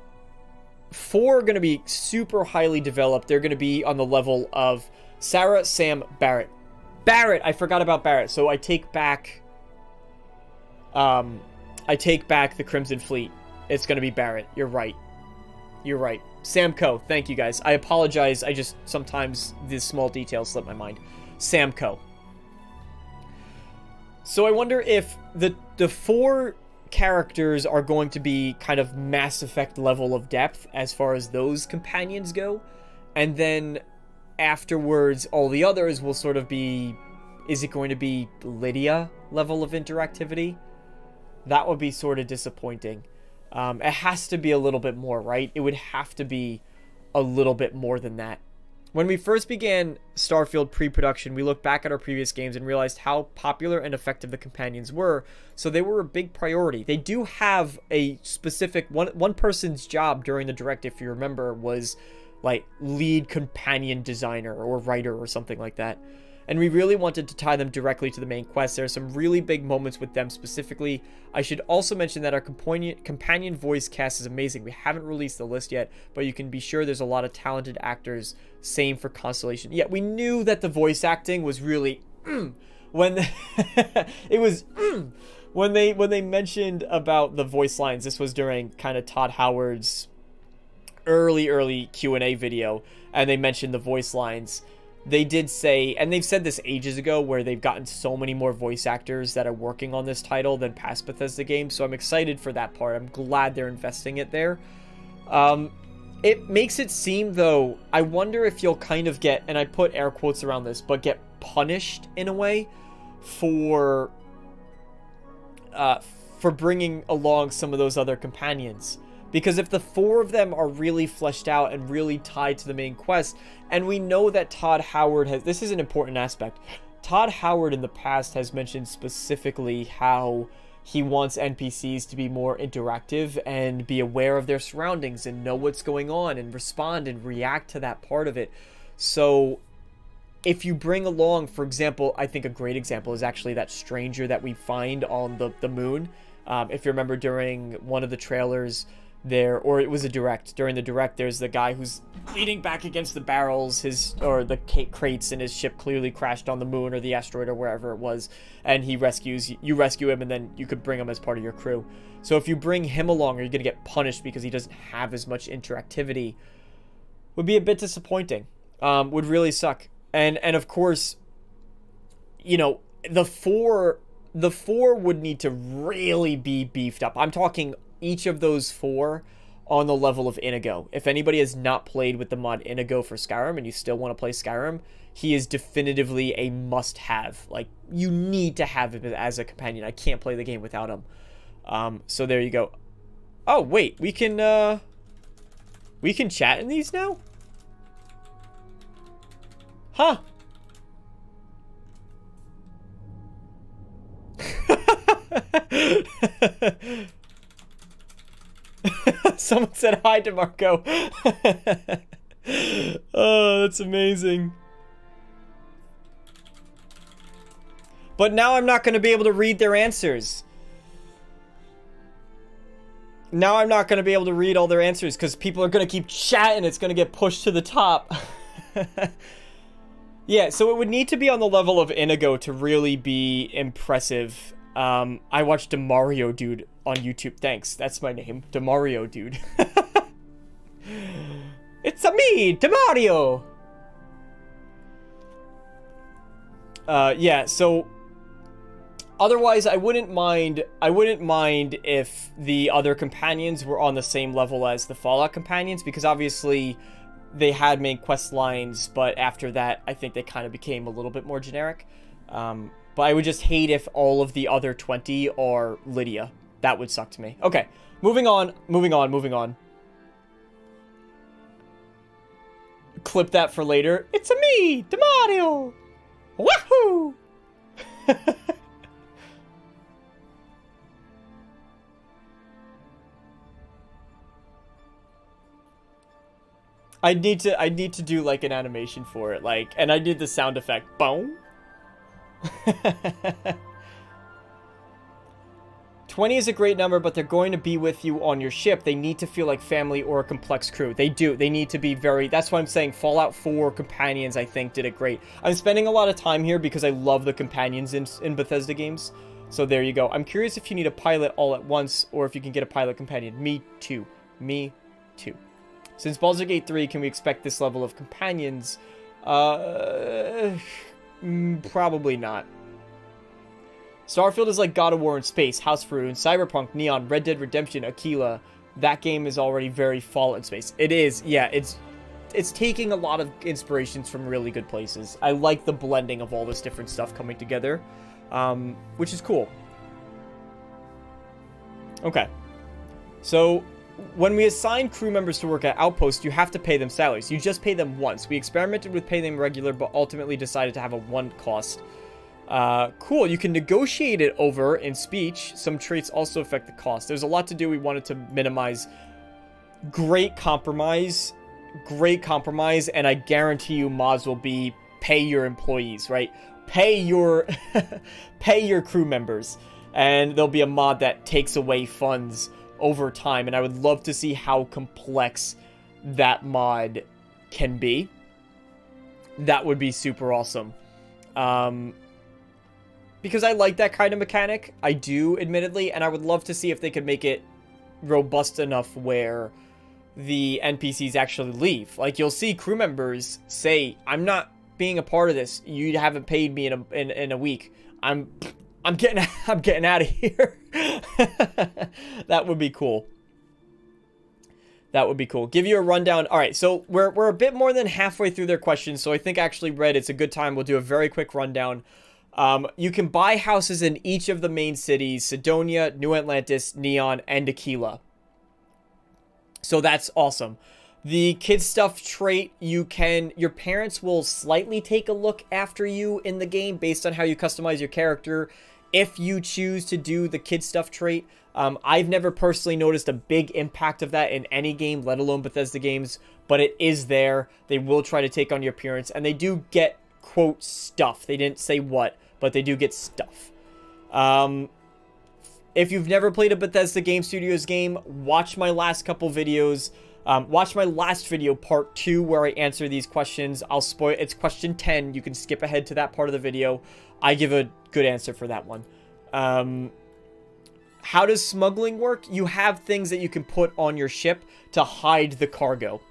4 are going to be super highly developed? They're going to be on the level of Sarah, Sam, Barrett. Barrett! I forgot about Barrett, so I take back... the Crimson Fleet. It's going to be Barrett. You're right. You're right. Samco. Thank you, guys. I apologize. Sometimes these small details slip my mind. Samco. So I wonder if the 4 characters are going to be kind of Mass Effect level of depth as far as those companions go. And then afterwards, all the others will sort of be... Is it going to be Lydia level of interactivity? That would be sort of disappointing. It has to be a little bit more, right? It would have to be a little bit more than that. When we first began Starfield pre-production, we looked back at our previous games and realized how popular and effective the companions were, so they were a big priority. They do have a specific... One person's job during the Direct, if you remember, was like lead companion designer or writer or something like that. And we really wanted to tie them directly to the main quest. There are some really big moments with them specifically. I should also mention that our companion voice cast is amazing. We haven't released the list yet, but you can be sure there's a lot of talented actors. Same for Constellation. Yeah, we knew that the voice acting was really... when it was... when they mentioned about the voice lines, this was during kind of Todd Howard's early Q&A video, and they mentioned the voice lines. They did say, and they've said this ages ago, where they've gotten so many more voice actors that are working on this title than past Bethesda games, so I'm excited for that part. I'm glad they're investing it there. It makes it seem, though, I wonder if you'll kind of get, and I put air quotes around this, but get punished in a way for bringing along some of those other companions. Because if the 4 of them are really fleshed out and really tied to the main quest, and we know that Todd Howard has... This is an important aspect. Todd Howard in the past has mentioned specifically how he wants NPCs to be more interactive and be aware of their surroundings and know what's going on and respond and react to that part of it. So if you bring along, for example, I think a great example is actually that stranger that we find on the moon. If you remember during one of the trailers... or it was a direct. During the direct, there's the guy who's leaning back against the barrels, the crates, and his ship clearly crashed on the moon or the asteroid or wherever it was, and you rescue him, and then you could bring him as part of your crew. So if you bring him along, are you gonna get punished because he doesn't have as much interactivity? Would be a bit disappointing. Would really suck. And of course, you know, the four would need to really be beefed up. I'm talking each of those 4 on the level of Inigo. If anybody has not played with the mod Inigo for Skyrim and you still want to play Skyrim, he is definitively a must-have. Like, you need to have him as a companion. I can't play the game without him. So there you go. Oh, wait, we can chat in these now? Huh. Someone said hi to Marco. Oh, that's amazing. But now I'm not going to be able to read their answers. Now I'm not going to be able to read all their answers because people are going to keep chatting. It's going to get pushed to the top. Yeah, so it would need to be on the level of Inigo to really be impressive. I watched DeMario Dude on YouTube. Thanks, that's my name, DeMario Dude. It's me, DeMario! Yeah, so... Otherwise, I wouldn't mind if the other companions were on the same level as the Fallout companions, because obviously they had main quest lines, but after that, I think they kind of became a little bit more generic. But I would just hate if all of the other 20 are Lydia. That would suck to me. Okay, moving on. Clip that for later. It's a me, Mario. Wahoo! I need to do like an animation for it, like, and I did the sound effect. Boom. 20 is a great number, but they're going to be with you on your ship. They need to feel like family or a complex crew. They do. They need to be very... That's why I'm saying Fallout 4 companions, I think, did it great. I'm spending a lot of time here because I love the companions in Bethesda games. So there you go. I'm curious if you need a pilot all at once or if you can get a pilot companion. Me too. Me too. Since Baldur's Gate 3, can we expect this level of companions? Probably not. Starfield is like God of War in space, House of Ruin, Cyberpunk, Neon, Red Dead Redemption, Aquila. That game is already very Fallout in space. It is, yeah, it's taking a lot of inspirations from really good places. I like the blending of all this different stuff coming together, which is cool. Okay. So, when we assign crew members to work at Outpost, you have to pay them salaries. You just pay them once. We experimented with paying them regular, but ultimately decided to have a one cost. Cool. You can negotiate it over in speech. Some traits also affect the cost. There's a lot to do. We wanted to minimize. Great compromise. And I guarantee you mods will be pay your employees, right? Pay your crew members. And there'll be a mod that takes away funds over time. And I would love to see how complex that mod can be. That would be super awesome. Because I like that kind of mechanic. I do, admittedly. And I would love to see if they could make it robust enough where the NPCs actually leave. Like, you'll see crew members say, I'm not being a part of this. You haven't paid me in a week. I'm getting out of here. That would be cool. That would be cool. Give you a rundown. All right, so we're a bit more than halfway through their questions. So I think actually, Red, it's a good time. We'll do a very quick rundown. You can buy houses in each of the main cities, Sidonia, New Atlantis, Neon, and Aquila. So that's awesome. The kid stuff trait, your parents will slightly take a look after you in the game based on how you customize your character. If you choose to do the kid stuff trait, I've never personally noticed a big impact of that in any game, let alone Bethesda games, but it is there. They will try to take on your appearance, and they do get, quote, stuff. They didn't say what, but they do get stuff. If you've never played a Bethesda Game Studios game, watch my last couple videos. Watch my last video, part 2, where I answer these questions. I'll spoil. It's question 10. You can skip ahead to that part of the video. I give a good answer for that one. How does smuggling work? You have things that you can put on your ship to hide the cargo.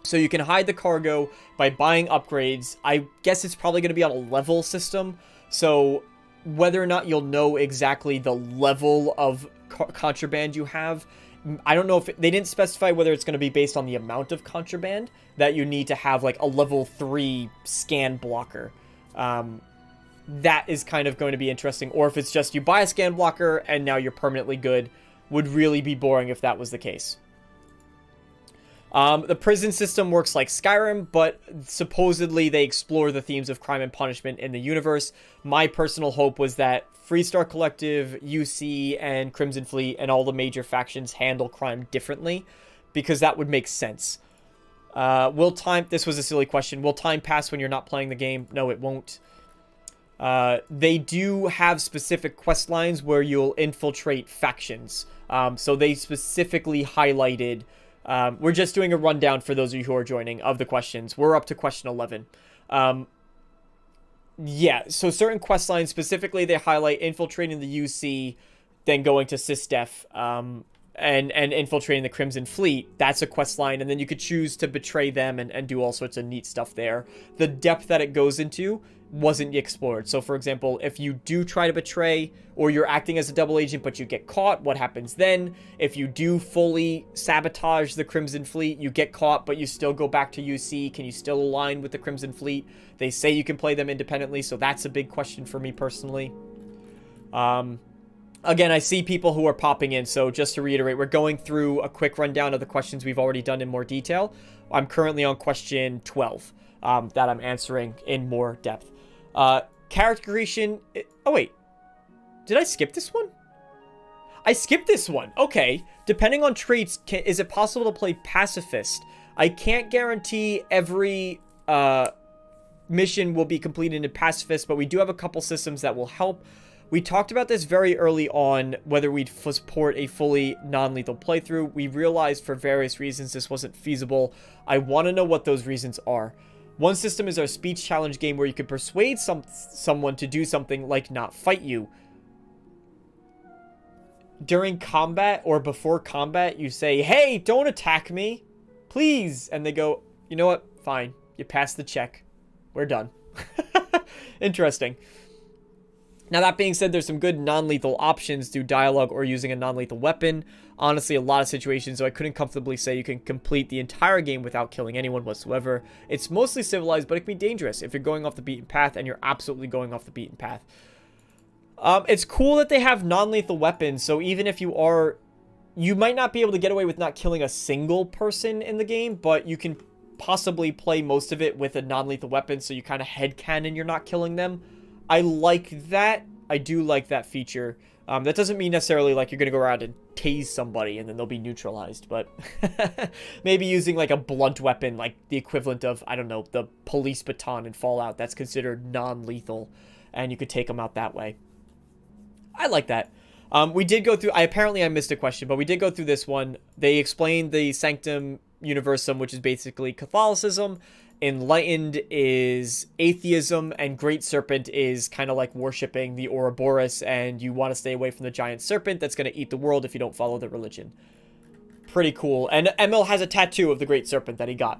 So you can hide the cargo by buying upgrades. I guess it's probably going to be on a level system. So whether or not you'll know exactly the level of contraband you have, I don't know if they didn't specify whether it's going to be based on the amount of contraband that you need to have, like a level 3 scan blocker. That is kind of going to be interesting. Or if it's just you buy a scan blocker and now you're permanently good. Would really be boring if that was the case. The prison system works like Skyrim, but supposedly they explore the themes of crime and punishment in the universe. My personal hope was that Freestar Collective, UC, and Crimson Fleet, and all the major factions handle crime differently, because that would make sense. This was a silly question. Will time pass when you're not playing the game? No, it won't. They do have specific quest lines where you'll infiltrate factions. So they specifically highlighted... we're just doing a rundown for those of you who are joining of the questions. We're up to question 11. Yeah, so certain quest lines, specifically they highlight infiltrating the UC, then going to SysDef, and infiltrating the Crimson Fleet. That's a quest line, and then you could choose to betray them and do all sorts of neat stuff there. The depth that it goes into, wasn't explored. So, for example, if you do try to betray or you're acting as a double agent but you get caught, what happens then? If you do fully sabotage the Crimson Fleet, you get caught but you still go back to UC, can you still align with the Crimson Fleet? They say you can play them independently, so that's a big question for me personally. Again, I see people who are popping in, so just to reiterate, we're going through a quick rundown of the questions we've already done in more detail. I'm currently on question 12 that I'm answering in more depth. Character creation... Oh, wait. Did I skip this one? I skipped this one. Okay. Depending on traits, is it possible to play pacifist? I can't guarantee every mission will be completed in pacifist, but we do have a couple systems that will help. We talked about this very early on, whether we'd support a fully non-lethal playthrough. We realized for various reasons this wasn't feasible. I want to know what those reasons are. One system is our speech challenge game where you can persuade someone to do something like not fight you. During combat or before combat, you say, hey, don't attack me, please. And they go, you know what? Fine. You pass the check. We're done. Interesting. Now, that being said, there's some good non-lethal options through dialogue or using a non-lethal weapon. Honestly, a lot of situations, though, I couldn't comfortably say you can complete the entire game without killing anyone whatsoever. It's mostly civilized, but it can be dangerous if you're going off the beaten path, and you're absolutely going off the beaten path. It's cool that they have non-lethal weapons, so even if you might not be able to get away with not killing a single person in the game, but you can possibly play most of it with a non-lethal weapon, so you kind of headcanon you're not killing them. I like that. I do like that feature. That doesn't mean necessarily like you're going to go around and tase somebody and then they'll be neutralized, but maybe using like a blunt weapon, like the equivalent of, I don't know, the police baton in Fallout, that's considered non-lethal, and you could take them out that way. I like that. We did go through, apparently I missed a question, but we did go through this one. They explained the Sanctum Universum, which is basically Catholicism. Enlightened is atheism, and Great Serpent is kind of like worshipping the Ouroboros, and you want to stay away from the giant serpent that's going to eat the world if you don't follow the religion. Pretty cool. And Emil has a tattoo of the Great Serpent that he got.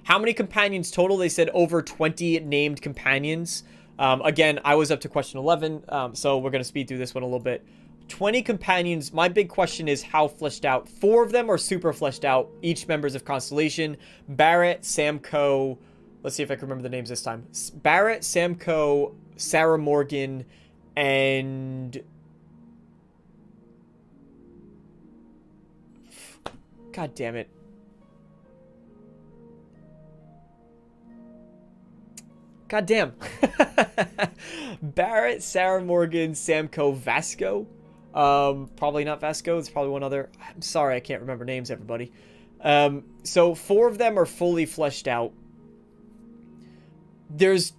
How many companions total? They said over 20 named companions. Again, I was up to question 11, so we're going to speed through this one a little bit. 20 companions. My big question is how fleshed out. 4 of them are super fleshed out, each members of Constellation. Barrett, Samco, let's see if I can remember the names this time. Barrett, Samco, Sarah Morgan, and... God damn it. God damn. Barrett, Sarah Morgan, Samco, Vasco. Probably not Vasco. It's probably one other. I'm sorry, I can't remember names, everybody. So 4 of them are fully fleshed out. There's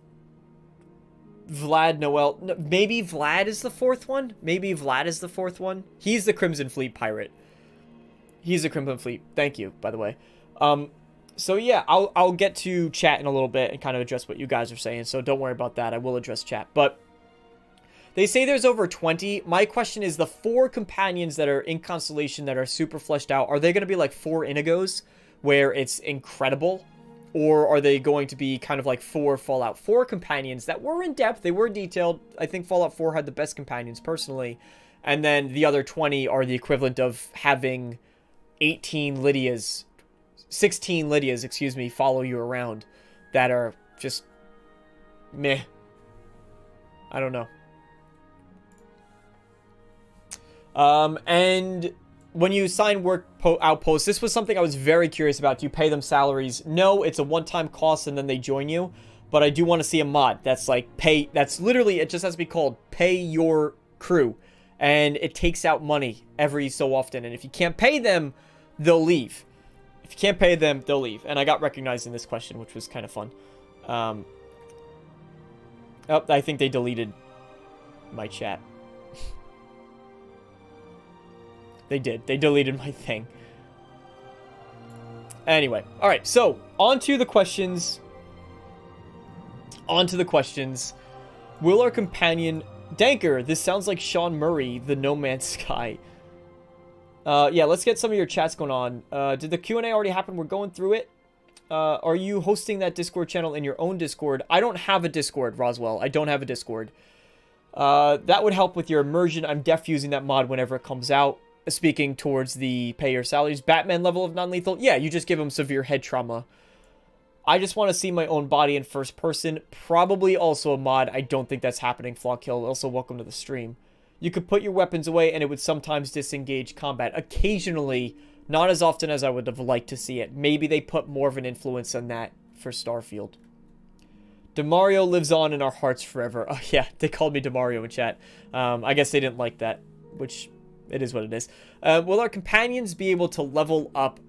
Vlad, Noel. No, maybe Vlad is the 4th one. Maybe Vlad is the 4th one. He's the Crimson Fleet pirate. He's the Crimson Fleet. Thank you, by the way. So yeah, I'll get to chat in a little bit and kind of address what you guys are saying. So don't worry about that. I will address chat. But they say there's over 20. My question is, the 4 companions that are in Constellation that are super fleshed out, are they going to be like 4 Inigos where it's incredible? Or are they going to be kind of like 4 Fallout 4 companions that were in depth? They were detailed. I think Fallout 4 had the best companions personally. And then the other 20 are the equivalent of having 16 Lydias, excuse me, follow you around that are just meh. I don't know. And when you sign work outposts, this was something I was very curious about. Do you pay them salaries? No, it's a one-time cost and then they join you. But I do want to see a mod that's like pay, that's literally, it just has to be called pay your crew. And it takes out money every so often. And if you can't pay them, they'll leave. If you can't pay them, they'll leave. And I got recognized in this question, which was kind of fun. Oh, I think they deleted my chat. They did. They deleted my thing. Anyway. Alright, so, on to the questions. Will our companion... Danker, this sounds like Sean Murray, the No Man's Sky. Yeah, let's get some of your chats going on. Did the Q&A already happen? We're going through it. Are you hosting that Discord channel in your own Discord? I don't have a Discord, Roswell. I don't have a Discord. That would help with your immersion. I'm def using that mod whenever it comes out. Speaking towards the pay your salaries. Batman level of non-lethal. Yeah, you just give him severe head trauma. I just want to see my own body in first person. Probably also a mod. I don't think that's happening, Flockkill. Also, welcome to the stream. You could put your weapons away and it would sometimes disengage combat. Occasionally, not as often as I would have liked to see it. Maybe they put more of an influence on that for Starfield. DeMario lives on in our hearts forever. Oh yeah, they called me DeMario in chat. I guess they didn't like that, which it is what it is. Will our companions be able to level up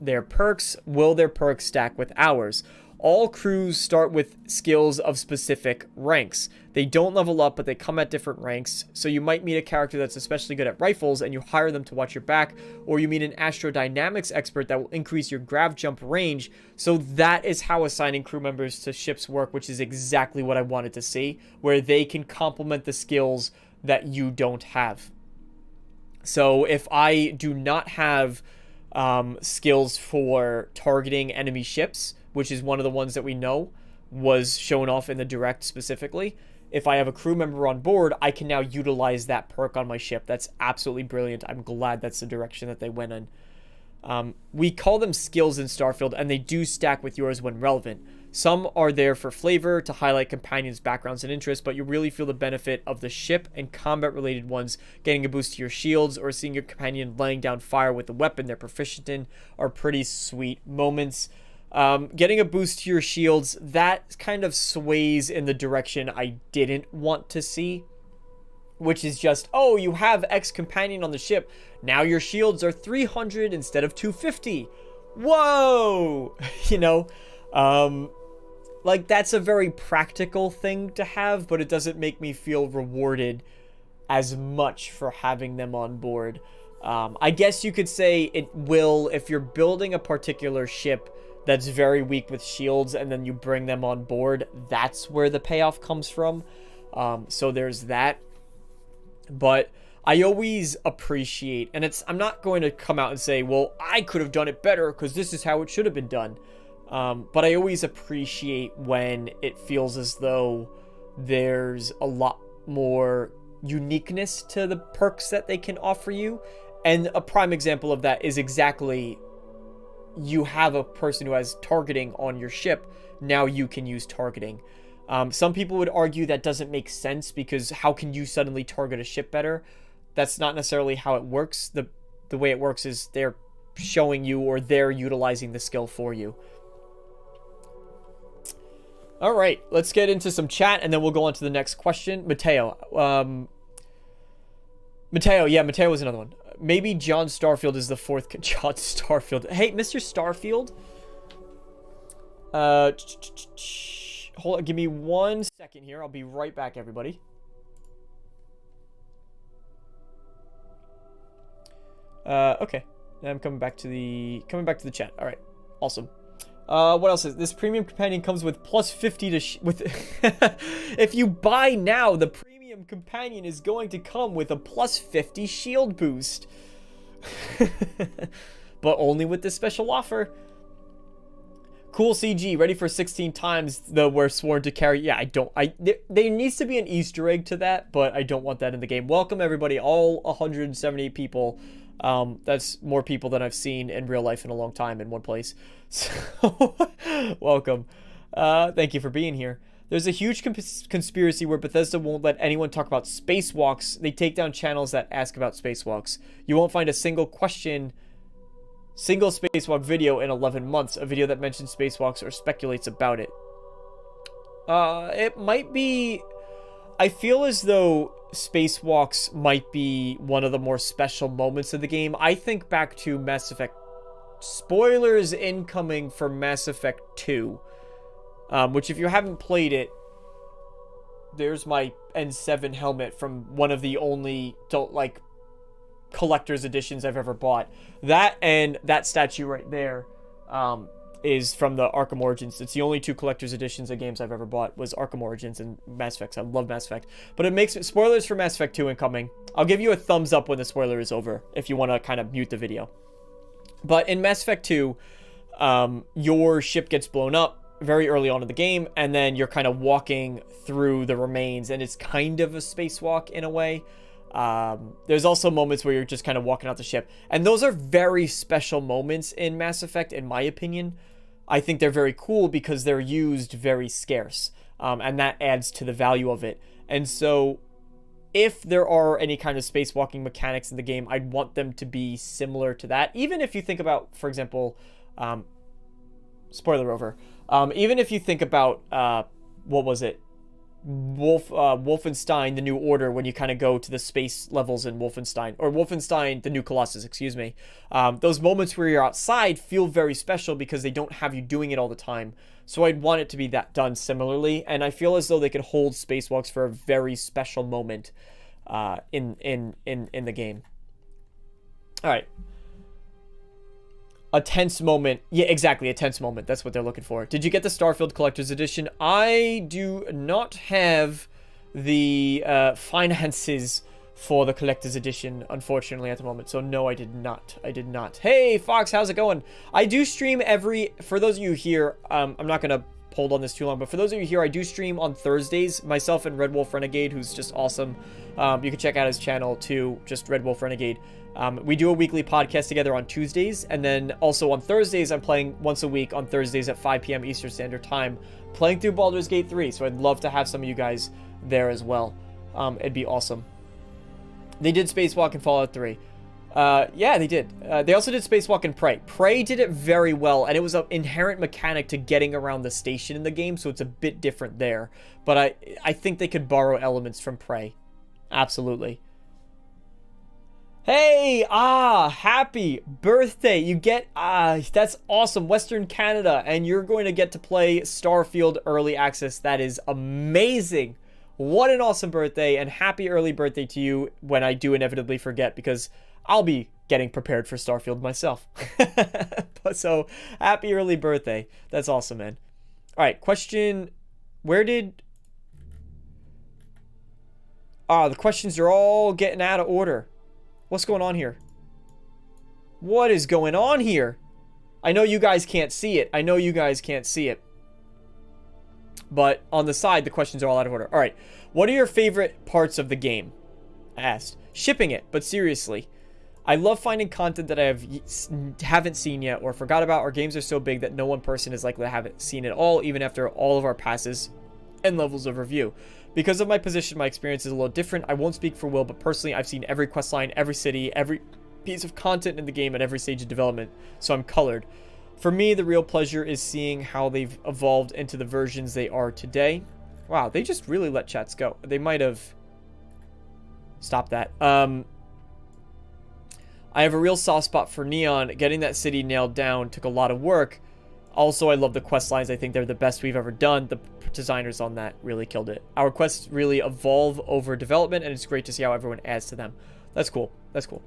their perks? Will their perks stack with ours? All crews start with skills of specific ranks. They don't level up, but they come at different ranks. So you might meet a character that's especially good at rifles and you hire them to watch your back, or you meet an astrodynamics expert that will increase your grav jump range. So that is how assigning crew members to ships work, which is exactly what I wanted to see, where they can complement the skills that you don't have. So if I do not have skills for targeting enemy ships, which is one of the ones that we know was shown off in the direct specifically, if I have a crew member on board, I can now utilize that perk on my ship. That's absolutely brilliant. I'm glad that's the direction that they went in. We call them skills in Starfield, and they do stack with yours when relevant. Some are there for flavor, to highlight companions' backgrounds and interests, but you really feel the benefit of the ship and combat-related ones. Getting a boost to your shields or seeing your companion laying down fire with the weapon they're proficient in are pretty sweet moments. Getting a boost to your shields, that kind of sways in the direction I didn't want to see, which is just, oh, you have X companion on the ship, now your shields are 300 instead of 250. Whoa! You know, like, that's a very practical thing to have, but it doesn't make me feel rewarded as much for having them on board. I guess you could say it will if you're building a particular ship that's very weak with shields and then you bring them on board. That's where the payoff comes from. So there's that. But I always appreciate, and I'm not going to come out and say, well, I could have done it better because this is how it should have been done. But I always appreciate when it feels as though there's a lot more uniqueness to the perks that they can offer you. And a prime example of that is exactly, you have a person who has targeting on your ship, now you can use targeting. Some people would argue that doesn't make sense because how can you suddenly target a ship better? That's not necessarily how it works. The way it works is they're showing you, or they're utilizing the skill for you. All right, let's get into some chat and then we'll go on to the next question. Mateo. Mateo was another one. Maybe John Starfield is the fourth. John Starfield. Hey, Mr. Starfield. Hold on, give me 1 second here. I'll be right back, everybody. Okay. I'm coming back to the chat. All right. Awesome. What else is this? Premium companion comes with plus 50 to with if you buy now, the premium companion is going to come with a plus 50 shield boost. But only with this special offer. Cool CG, ready for 16 times the we're sworn to carry. Yeah, there needs to be an Easter egg to that, but I don't want that in the game. Welcome everybody, all 170 people. That's more people than I've seen in real life in a long time in one place. So, welcome. Thank you for being here. There's a huge conspiracy where Bethesda won't let anyone talk about spacewalks. They take down channels that ask about spacewalks. You won't find a single spacewalk video in 11 months. A video that mentions spacewalks or speculates about it. It might be... I feel as though spacewalks might be one of the more special moments of the game. I think back to Mass Effect. Spoilers incoming for Mass Effect 2. Which, if you haven't played it, there's my N7 helmet from one of the only, like, collector's editions I've ever bought. That and that statue right there is from the Arkham Origins. It's the only two collector's editions of games I've ever bought was Arkham Origins and Mass Effect. I love Mass Effect. But it makes spoilers for Mass Effect 2 incoming. I'll give you a thumbs up when the spoiler is over if you want to kind of mute the video. But in Mass Effect 2, your ship gets blown up very early on in the game, and then you're kind of walking through the remains, and it's kind of a spacewalk in a way. There's also moments where you're just kind of walking out the ship, and those are very special moments in Mass Effect, in my opinion. I think they're very cool because they're used very scarce, and that adds to the value of it. And so if there are any kind of spacewalking mechanics in the game, I'd want them to be similar to that. Even if you think about, for example, spoiler over, even if you think about, what was it? Wolfenstein, The New Order, when you kind of go to the space levels in Wolfenstein, or Wolfenstein, The New Colossus, excuse me. Those moments where you're outside feel very special because they don't have you doing it all the time. So I'd want it to be that done similarly, and I feel as though they could hold spacewalks for a very special moment in the game. All right. A tense moment. Yeah, exactly. A tense moment. That's what they're looking for. Did you get the Starfield Collector's Edition? I do not have the finances for the Collector's Edition, unfortunately, at the moment. So, no, I did not. I did not. Hey, Fox, how's it going? I do stream for those of you here, I'm not going to hold on this too long, but for those of you here, I do stream on Thursdays. Myself and Red Wolf Renegade, who's just awesome. You can check out his channel, too, just Red Wolf Renegade. We do a weekly podcast together on Tuesdays, and then also on Thursdays, I'm playing once a week on Thursdays at 5 p.m. Eastern Standard Time, playing through Baldur's Gate 3, so I'd love to have some of you guys there as well. It'd be awesome. They did Spacewalk in Fallout 3. Yeah, they did. They also did Spacewalk in Prey. Prey did it very well, and it was an inherent mechanic to getting around the station in the game, so it's a bit different there. But I think they could borrow elements from Prey. Absolutely. Hey, happy birthday. You get, that's awesome. Western Canada, and you're going to get to play Starfield Early Access. That is amazing. What an awesome birthday, and happy early birthday to you when I do inevitably forget, because I'll be getting prepared for Starfield myself. So, happy early birthday. That's awesome, man. All right, question, the questions are all getting out of order. What's going on here? What is going on here? I know you guys can't see it. But on the side, the questions are all out of order. All right. What are your favorite parts of the game? Asked. Shipping it, but seriously. I love finding content that I haven't seen yet or forgot about, or games are so big that no one person is likely to have seen it all, even after all of our passes and levels of review. Because of my position, my experience is a little different. I won't speak for Will, but personally, I've seen every questline, every city, every piece of content in the game at every stage of development, so I'm colored. For me, the real pleasure is seeing how they've evolved into the versions they are today. Wow, they just really let chats go. They might have stopped that. I have a real soft spot for Neon. Getting that city nailed down took a lot of work. Also, I love the quest lines. I think they're the best we've ever done. The designers on that really killed it. Our quests really evolve over development, and it's great to see how everyone adds to them. That's cool. That's cool.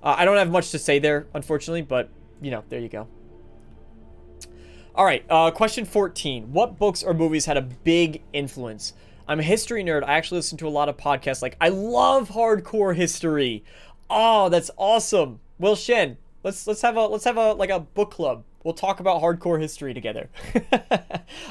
I don't have much to say there, unfortunately, but, you know, there you go. All right, question 14. What books or movies had a big influence? I'm a history nerd. I actually listen to a lot of podcasts. Like, I love hardcore history. Oh, that's awesome. Well, Shen, let's have a book club. We'll talk about hardcore history together.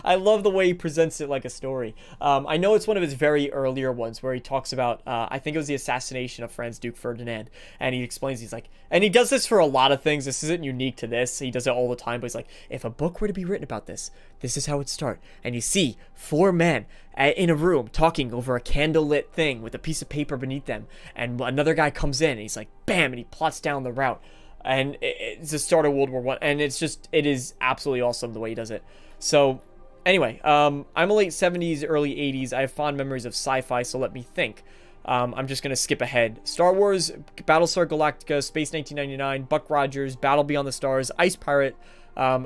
I love the way he presents it like a story. I know it's one of his very earlier ones where he talks about, I think it was the assassination of Franz Duke Ferdinand. And he explains, he's like, and he does this for a lot of things. This isn't unique to this. He does it all the time. But he's like, if a book were to be written about this, this is how it'd start. And you see 4 men in a room talking over a candlelit thing with a piece of paper beneath them. And another guy comes in and he's like, bam, and he plots down the route. And it's the start of World War I, and it is absolutely awesome the way he does it. So, anyway, I'm a late 70s, early 80s. I have fond memories of sci-fi, so let me think. I'm just going to skip ahead. Star Wars, Battlestar Galactica, Space 1999, Buck Rogers, Battle Beyond the Stars, Ice Pirate,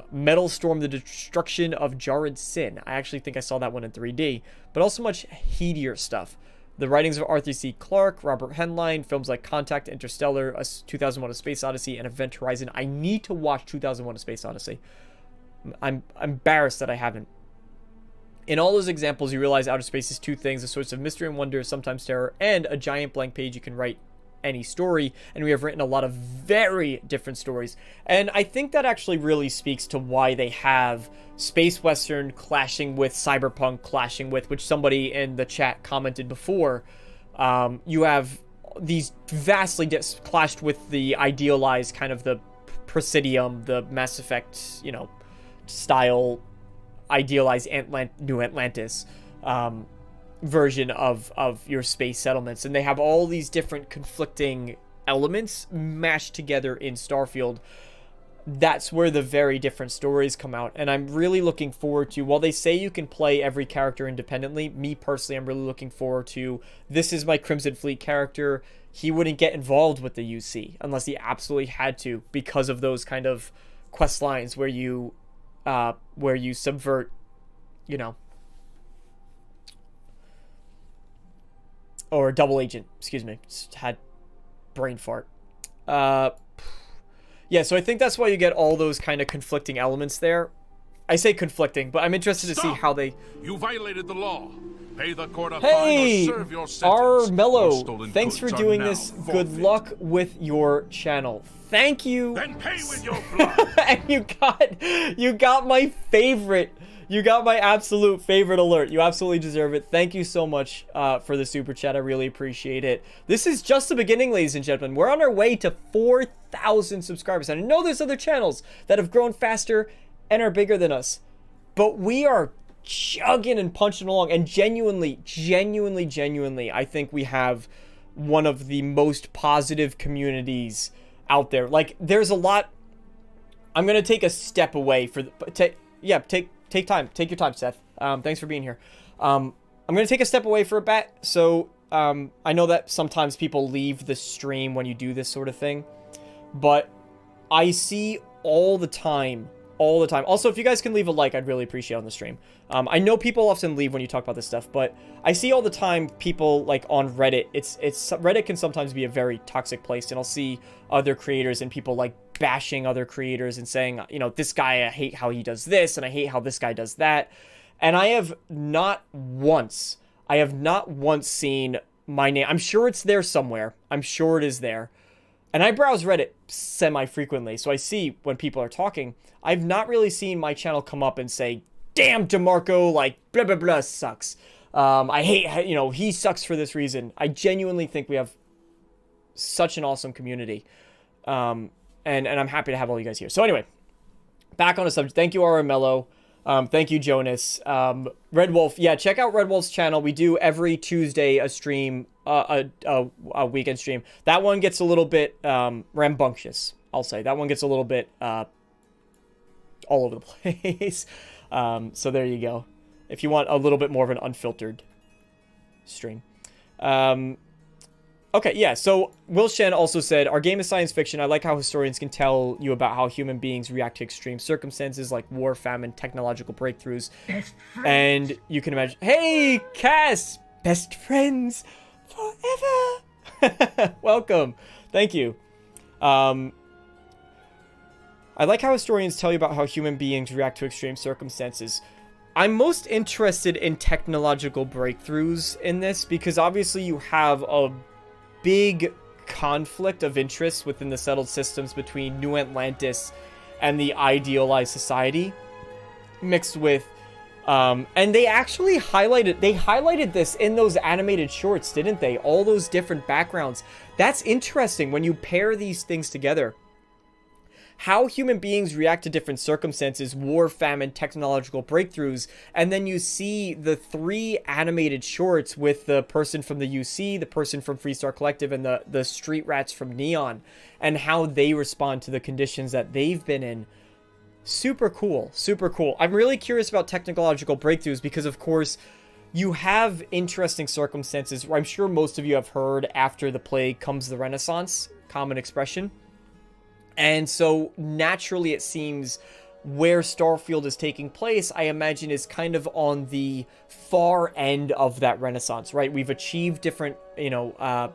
Metal Storm, The Destruction of Jared Sin. I actually think I saw that one in 3D, but also much headier stuff. The writings of Arthur C. Clarke, Robert Heinlein, films like Contact, Interstellar, 2001: A Space Odyssey, and Event Horizon. I need to watch 2001: A Space Odyssey. I'm embarrassed that I haven't. In all those examples, you realize outer space is 2 things: a source of mystery and wonder, sometimes terror, and a giant blank page you can write any story, and we have written a lot of very different stories. And I think that actually really speaks to why they have space western clashing with cyberpunk clashing with, which somebody in the chat commented before. You have these vastly clashed with the idealized kind of the Presidium, the Mass Effect, you know, style idealized New Atlantis version of your space settlements, and they have all these different conflicting elements mashed together in Starfield. That's where the very different stories come out, and I'm really looking forward to, while they say you can play every character independently, me personally, I'm really looking forward to, this is my Crimson Fleet character. He wouldn't get involved with the UC unless he absolutely had to, because of those kind of quest lines where you subvert, you know, or double agent, excuse me, just had brain fart. Yeah, so I think that's why you get all those kind of conflicting elements there. I say conflicting, but I'm interested to see how they... You violated the law. Pay the court a hey, fine or serve your sentence. Mello, thanks for doing this. Good luck with your channel. Thank you. Then pay with your blood. And you got my favorite. You got my absolute favorite alert. You absolutely deserve it. Thank you so much for the super chat. I really appreciate it. This is just the beginning, ladies and gentlemen. We're on our way to 4,000 subscribers. And I know there's other channels that have grown faster and are bigger than us, but we are chugging and punching along. And genuinely, I think we have one of the most positive communities out there. Like, there's a lot. I'm gonna take a step away for take time. Take your time, Seth. Thanks for being here. I'm gonna take a step away for a bit. So I know that sometimes people leave the stream when you do this sort of thing, but I see all the time. Also, if you guys can leave a like, I'd really appreciate it on the stream. I know people often leave when you talk about this stuff, but I see all the time people, like, on Reddit. Reddit can sometimes be a very toxic place, and I'll see other creators and people, like, bashing other creators and saying, you know, this guy, I hate how he does this, and I hate how this guy does that. And I have not once seen my name. I'm sure it's there somewhere. I'm sure it is there. And I browse Reddit semi-frequently, so I see when people are talking. I've not really seen my channel come up and say, damn, DeMarco, like, blah, blah, blah, sucks. I hate, you know, he sucks for this reason. I genuinely think we have such an awesome community. And I'm happy to have all you guys here. So anyway, back on the subject. Thank you, Aramello. Thank you, Jonas. Red Wolf. Yeah, check out Red Wolf's channel. We do every Tuesday a stream, a weekend stream. That one gets a little bit rambunctious, I'll say. That one gets a little bit all over the place. So there you go. If you want a little bit more of an unfiltered stream. Okay, yeah, so Will Shen also said, our game is science fiction. I like how historians can tell you about how human beings react to extreme circumstances like war, famine, technological breakthroughs. And you can imagine... Hey, Cass! Best friends forever! Welcome. Thank you. I like how historians tell you about how human beings react to extreme circumstances. I'm most interested in technological breakthroughs in this because obviously you have a big conflict of interest within the settled systems between New Atlantis and the idealized society mixed with and they actually highlighted this in those animated shorts, didn't they? All those different backgrounds. That's interesting when you pair these things together. How human beings react to different circumstances, war, famine, technological breakthroughs, and then you see the 3 animated shorts with the person from the UC, the person from Freestar Collective, and the street rats from Neon, and how they respond to the conditions that they've been in. Super cool, super cool. I'm really curious about technological breakthroughs because, of course, you have interesting circumstances. I'm sure most of you have heard after the plague comes the Renaissance, common expression. And so naturally it seems where Starfield is taking place, I imagine, is kind of on the far end of that Renaissance, right? We've achieved different, you know,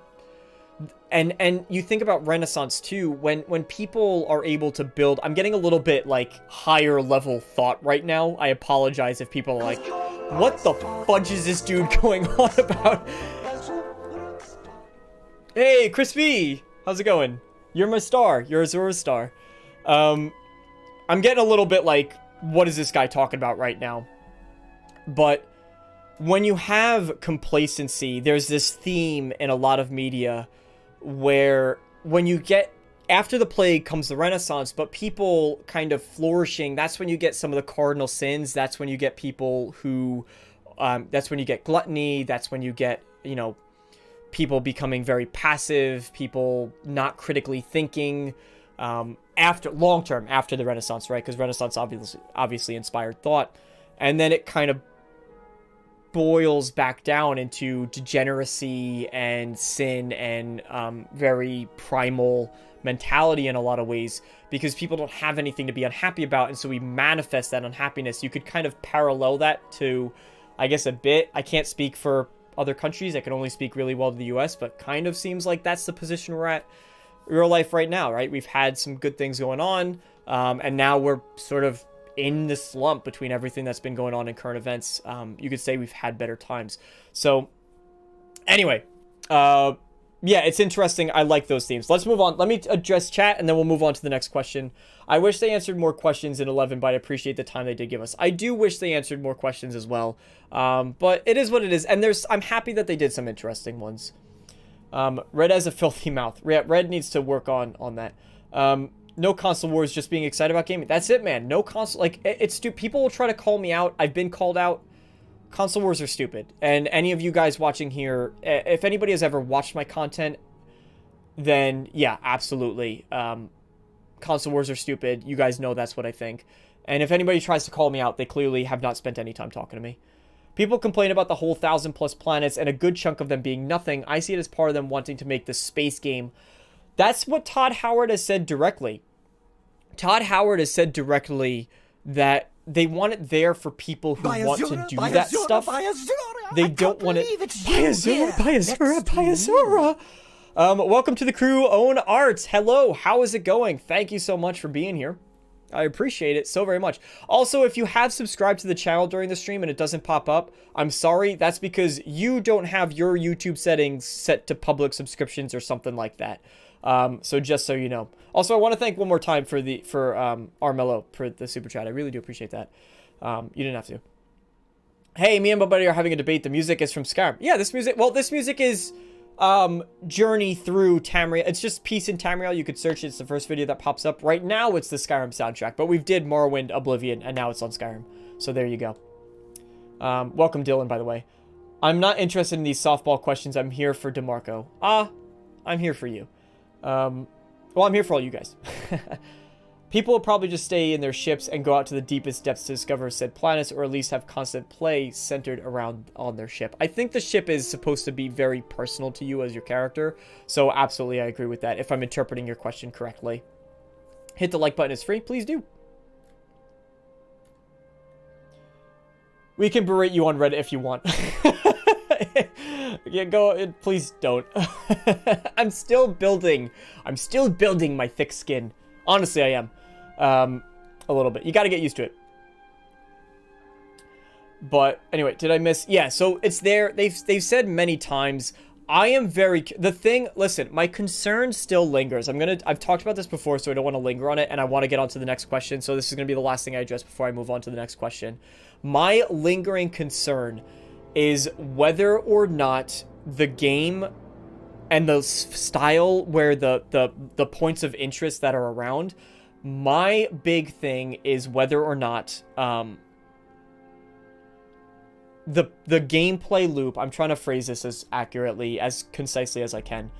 and you think about Renaissance too, when people are able to build, I'm getting a little bit like higher level thought right now. I apologize if people are like, what the fudge is this dude going on about? Hey, Crispy! How's it going? You're my star. You're Azura's star. I'm getting a little bit like, what is this guy talking about right now? But when you have complacency, there's this theme in a lot of media where when you get, after the plague comes the Renaissance, but people kind of flourishing, that's when you get some of the cardinal sins. That's when you get people who, that's when you get gluttony. That's when you get, you know, people becoming very passive, people not critically thinking, after long term after the Renaissance, right? Because Renaissance obviously inspired thought, and then it kind of boils back down into degeneracy and sin and very primal mentality in a lot of ways, because people don't have anything to be unhappy about, and so we manifest that unhappiness. You could kind of parallel that to, I guess, a bit. I can't speak for other countries. I can only speak really well to the US, but kind of seems like that's the position we're at real life right now, right? We've had some good things going on, and now we're sort of in the slump between everything that's been going on in current events. You could say we've had better times. So anyway, yeah, it's interesting. I like those themes. Let's move on. Let me address chat, and then we'll move on to the next question. I wish they answered more questions in 11, but I appreciate the time they did give us. I do wish they answered more questions as well, but it is what it is. And I'm happy that they did some interesting ones. Red has a filthy mouth. Red needs to work on that. No console wars, just being excited about gaming. That's it, man. No console, like, it's stupid. People will try to call me out. I've been called out. Console wars are stupid. And any of you guys watching here, if anybody has ever watched my content, then yeah, absolutely. Console wars are stupid. You guys know that's what I think. And if anybody tries to call me out, they clearly have not spent any time talking to me. People complain about the whole 1,000+ planets and a good chunk of them being nothing. I see it as part of them wanting to make the space game. That's what Todd Howard has said directly. Todd Howard has said directly that they want it there for people who want to do that stuff. They don't want it. Pagliarulo. Welcome to the crew, Own Arts. Hello, how is it going? Thank you so much for being here. I appreciate it so very much. Also, if you have subscribed to the channel during the stream and it doesn't pop up, I'm sorry. That's because you don't have your YouTube settings set to public subscriptions or something like that. So just so you know. Also, I want to thank one more time for Armello for the super chat. I really do appreciate that. You didn't have to. Hey, me and my buddy are having a debate. The music is from Skyrim. Yeah, this music is Journey Through Tamriel. It's just Peace in Tamriel. You could search it. It's the first video that pops up. Right now, it's the Skyrim soundtrack, but we've did Morrowind, Oblivion, and now it's on Skyrim. So there you go. Welcome, Dylan, by the way. I'm not interested in these softball questions. I'm here for DeMarco. I'm here for you. Well, I'm here for all you guys. People will probably just stay in their ships and go out to the deepest depths to discover said planets, or at least have constant play centered around on their ship. I think the ship is supposed to be very personal to you as your character, so absolutely I agree with that, if I'm interpreting your question correctly. Hit the like button, it's free, please do. We can berate you on Reddit if you want. Yeah, go, please don't. I'm still building my thick skin. Honestly, I am. A little bit. You got to get used to it. But anyway, did I miss? Yeah, so it's there. They've said many times. I am very, listen, my concern still lingers. I've talked about this before, so I don't want to linger on it, and I want to get on to the next question. So this is going to be the last thing I address before I move on to the next question. My lingering concern is whether or not the game and the style where the points of interest that are around, my big thing is whether or not the gameplay loop, I'm trying to phrase this as accurately, as concisely as I can,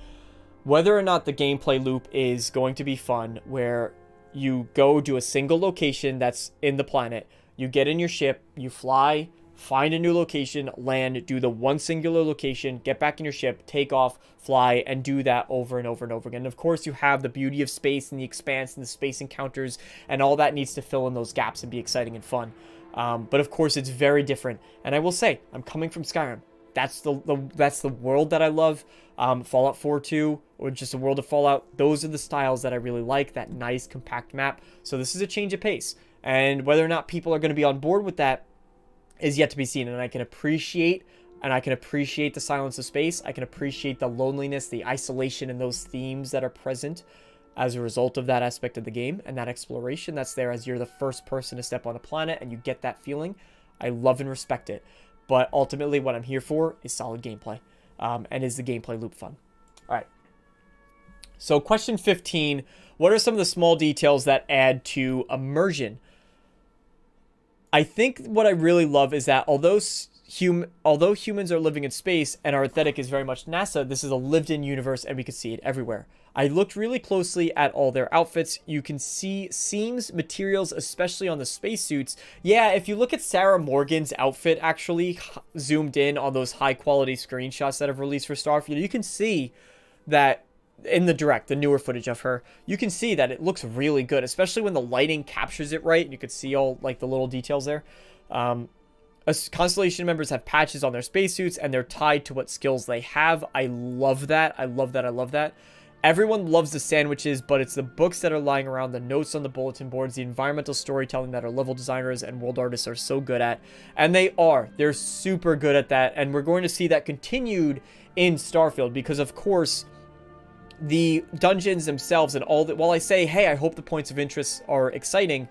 whether or not the gameplay loop is going to be fun, where you go do a single location that's in the planet, you get in your ship, you fly, find a new location, land, do the one singular location, get back in your ship, take off, fly, and do that over and over and over again. And of course, you have the beauty of space and the expanse and the space encounters, and all that needs to fill in those gaps and be exciting and fun. But of course, it's very different. And I will say, I'm coming from Skyrim. That's the world that I love. Fallout 4 2, or just a world of Fallout. Those are the styles that I really like, that nice compact map. So this is a change of pace. And whether or not people are going to be on board with that is yet to be seen. And I can appreciate and I can appreciate the silence of space. I can appreciate the loneliness, the isolation, and those themes that are present as a result of that aspect of the game and that exploration that's there as you're the first person to step on a planet and you get that feeling. I love and respect it. But ultimately, what I'm here for is solid gameplay. And is the gameplay loop fun? All right. So question 15, what are some of the small details that add to immersion? I think what I really love is that although humans are living in space and our aesthetic is very much NASA, this is a lived-in universe and we can see it everywhere. I looked really closely at all their outfits. You can see seams, materials, especially on the spacesuits. Yeah, if you look at Sarah Morgan's outfit, actually zoomed in on those high-quality screenshots that have released for Starfield, you can see that in the newer footage of her, you can see that it looks really good, especially when the lighting captures it right. You can see all like the little details there. Constellation members have patches on their spacesuits and they're tied to what skills they have. I love that. I love that. I love that. Everyone loves the sandwiches, but it's the books that are lying around, the notes on the bulletin boards, the environmental storytelling that our level designers and world artists are so good at. And they are. They're super good at that. And we're going to see that continued in Starfield because, of course, the dungeons themselves and all that, while I say, hey, I hope the points of interest are exciting,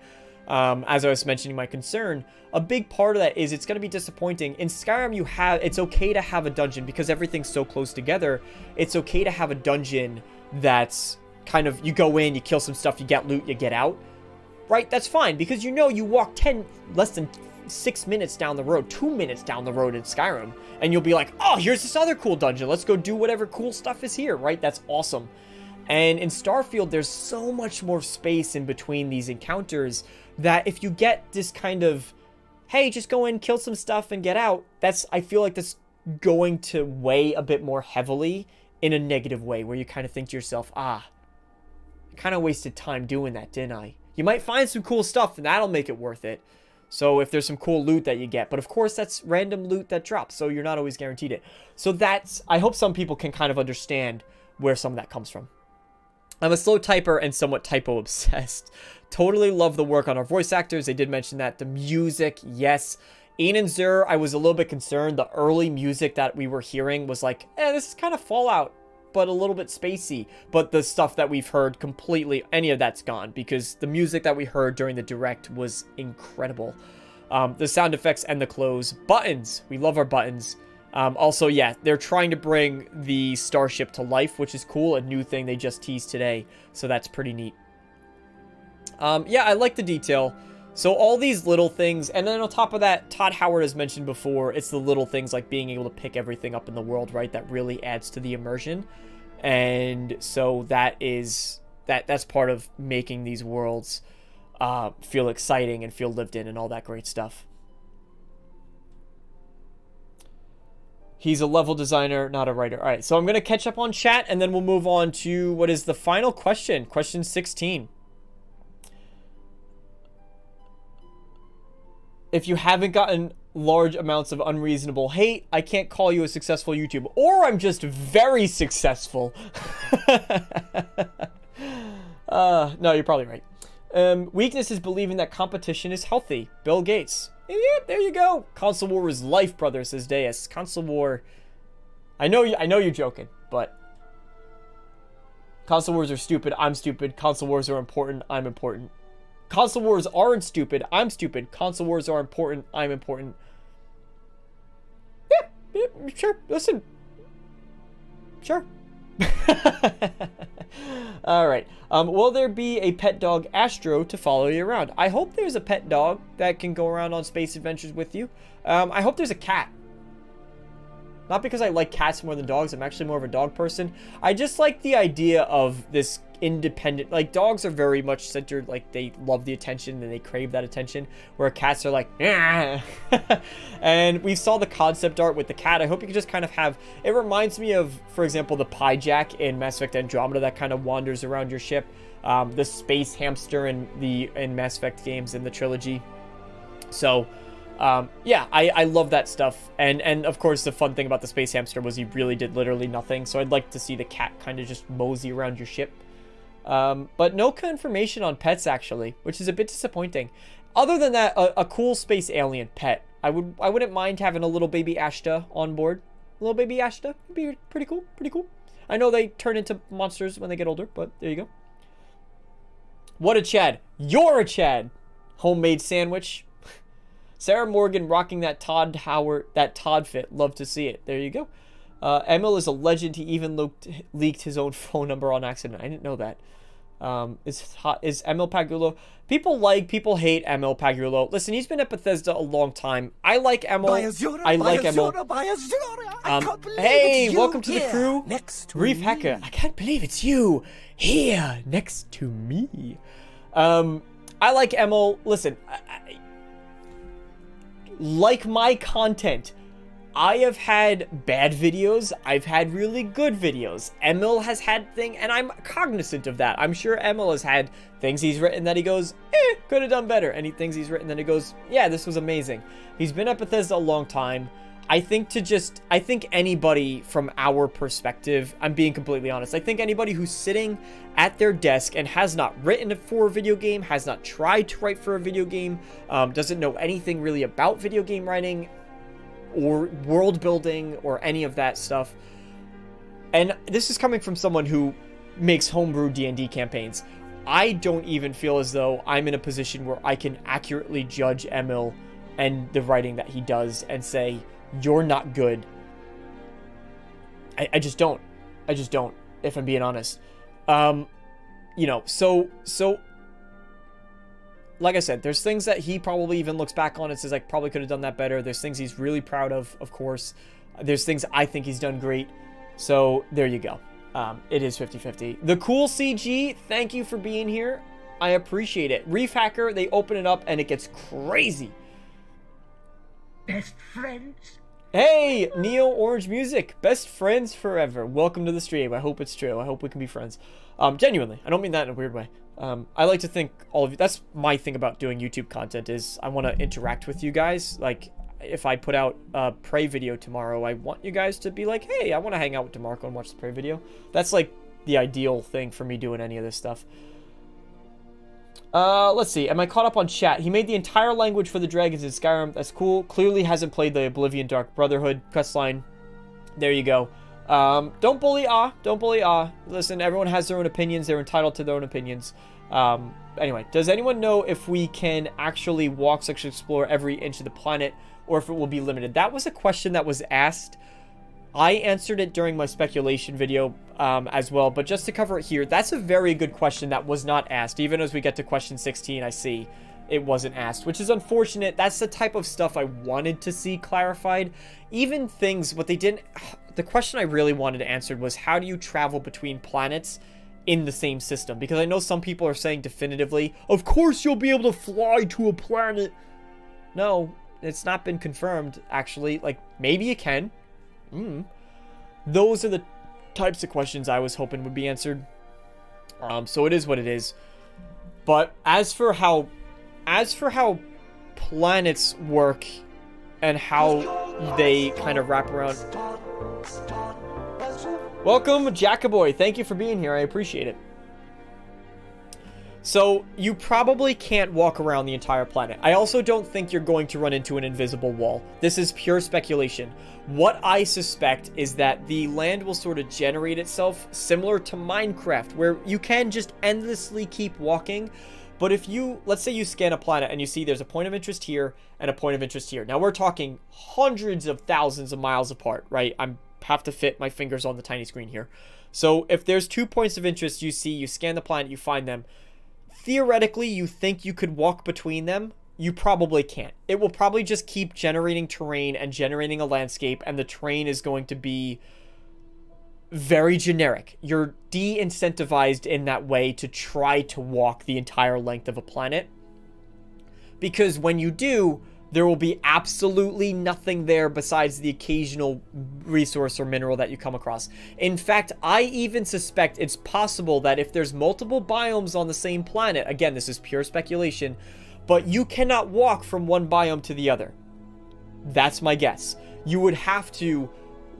as I was mentioning my concern, a big part of that is it's going to be disappointing. In Skyrim, it's okay to have a dungeon because everything's so close together. It's okay to have a dungeon that's kind of, you go in, you kill some stuff, you get loot, you get out, right? That's fine because you walk less than 6 minutes down the road, 2 minutes down the road in Skyrim, and you'll be like, oh, here's this other cool dungeon. Let's go do whatever cool stuff is here, right? That's awesome. And in Starfield, there's so much more space in between these encounters that if you get this kind of, hey, just go in, kill some stuff, and get out, I feel like that's going to weigh a bit more heavily in a negative way, where you kind of think to yourself, I kind of wasted time doing that, didn't I? You might find some cool stuff, and that'll make it worth it. So if there's some cool loot that you get, but of course that's random loot that drops, so you're not always guaranteed it. So I hope some people can kind of understand where some of that comes from. I'm a slow typer and somewhat typo obsessed. Totally love the work on our voice actors. They did mention that. The music, yes. Ian and Zur, I was a little bit concerned. The early music that we were hearing was like, this is kind of Fallout, but a little bit spacey. But the stuff that we've heard completely, any of that's gone because the music that we heard during the direct was incredible. The sound effects and the clothes. Buttons. We love our buttons. Also, yeah, they're trying to bring the starship to life, which is cool. A new thing they just teased today. So that's pretty neat. Yeah, I like the detail. So all these little things, and then on top of that, Todd Howard has mentioned before, it's the little things like being able to pick everything up in the world, right? That really adds to the immersion. And so that's part of making these worlds feel exciting and feel lived in and all that great stuff. He's a level designer, not a writer. All right, so I'm going to catch up on chat, and then we'll move on to what is the final question, question 16. If you haven't gotten large amounts of unreasonable hate, I can't call you a successful YouTuber. Or I'm just very successful. No, you're probably right. Weakness is believing that competition is healthy. Bill Gates. Yeah, there you go. Console War is life, brother, says Deus. Console War. I know you're joking, but console wars are stupid. I'm stupid. Console wars are important. I'm important. Console wars aren't stupid. I'm stupid. Console wars are important. I'm important. Yeah, sure. Listen. Sure. All right. Will there be a pet dog Astro to follow you around? I hope there's a pet dog that can go around on space adventures with you. I hope there's a cat. Not because I like cats more than dogs. I'm actually more of a dog person. I just like the idea of this independent, like dogs are very much centered, like they love the attention and they crave that attention, where cats are like, and we saw the concept art with the cat. I hope you can just kind of have, it reminds me of, for example, the pie jack in Mass Effect Andromeda that kind of wanders around your ship, the space hamster in Mass Effect games in the trilogy. So yeah, I love that stuff. And of course, the fun thing about the space hamster was he really did literally nothing. So I'd like to see the cat kind of just mosey around your ship. But no confirmation on pets, actually, which is a bit disappointing. Other than that, a cool space alien pet I wouldn't mind having a little baby Ashta on board. Little baby Ashta would be pretty cool. Pretty cool. I know they turn into monsters when they get older, but there you go. What a Chad. You're a Chad. Homemade sandwich. Sarah Morgan rocking that Todd fit. Love to see it. There you go. Emil is a legend. He even leaked his own phone number on accident. I didn't know that. Is Emil Pagliarulo? People hate Emil Pagliarulo. Listen, he's been at Bethesda a long time. I like Emil. I like Emil. Hey, welcome to the crew. Reef Hacker. I can't believe it's you here next to me. I like Emil. Listen, like my content. I have had bad videos. I've had really good videos. Emil has had things, and I'm cognizant of that. I'm sure Emil has had things he's written that he goes, could have done better. And things he's written that he goes, yeah, this was amazing. He's been at Bethesda a long time. I think anybody from our perspective, I'm being completely honest, I think anybody who's sitting at their desk and has not written for a video game, has not tried to write for a video game, doesn't know anything really about video game writing, or world building, or any of that stuff. And this is coming from someone who makes homebrew D&D campaigns. I don't even feel as though I'm in a position where I can accurately judge Emil and the writing that he does and say, you're not good. I just don't. I just don't, if I'm being honest. You know, so like I said, there's things that he probably even looks back on and says, I probably could have done that better. There's things he's really proud of course. There's things I think he's done great. So there you go. It is 50-50. The Cool CG, thank you for being here. I appreciate it. Reef Hacker, they open it up and it gets crazy. Best friends? Hey, Neo Orange Music. Best friends forever. Welcome to the stream. I hope it's true. I hope we can be friends. Genuinely. I don't mean that in a weird way. I like to think all of you, that's my thing about doing YouTube content, is I want to interact with you guys. Like, if I put out a Prey video tomorrow, I want you guys to be like, hey, I want to hang out with DeMarco and watch the Prey video. That's like the ideal thing for me doing any of this stuff. Let's see. Am I caught up on chat? He made the entire language for the dragons in Skyrim. That's cool. Clearly hasn't played the Oblivion Dark Brotherhood questline. There you go. Don't bully Don't bully Listen, everyone has their own opinions. They're entitled to their own opinions. Anyway, does anyone know if we can actually walk / explore every inch of the planet, or if it will be limited? That was a question that was asked. I answered it during my speculation video as well, but just to cover it here, that's a very good question that was not asked. Even as we get to question 16, I see it wasn't asked, which is unfortunate. That's the type of stuff I wanted to see clarified. Even things, what they didn't... The question I really wanted answered was, how do you travel between planets in the same system? Because I know some people are saying definitively, of course you'll be able to fly to a planet. No, it's not been confirmed, actually. Like, maybe you can. Those are the types of questions I was hoping would be answered. So it is what it is. But as for how planets work and how they kind of wrap around. Welcome, Jackaboy. Thank you for being here. I appreciate it. So, you probably can't walk around the entire planet. I also don't think you're going to run into an invisible wall. This is pure speculation. What I suspect is that the land will sort of generate itself similar to Minecraft, where you can just endlessly keep walking. But if you, let's say you scan a planet and you see there's a point of interest here and a point of interest here. Now, we're talking hundreds of thousands of miles apart, right? I have to fit my fingers on the tiny screen here. So, if there's 2 points of interest you see, you scan the planet, you find them. Theoretically, you think you could walk between them. You probably can't. It will probably just keep generating terrain and generating a landscape, and the terrain is going to be very generic. You're de-incentivized in that way to try to walk the entire length of a planet. Because when you do, there will be absolutely nothing there besides the occasional resource or mineral that you come across. In fact, I even suspect it's possible that if there's multiple biomes on the same planet, again, this is pure speculation, but you cannot walk from one biome to the other. That's my guess. You would have to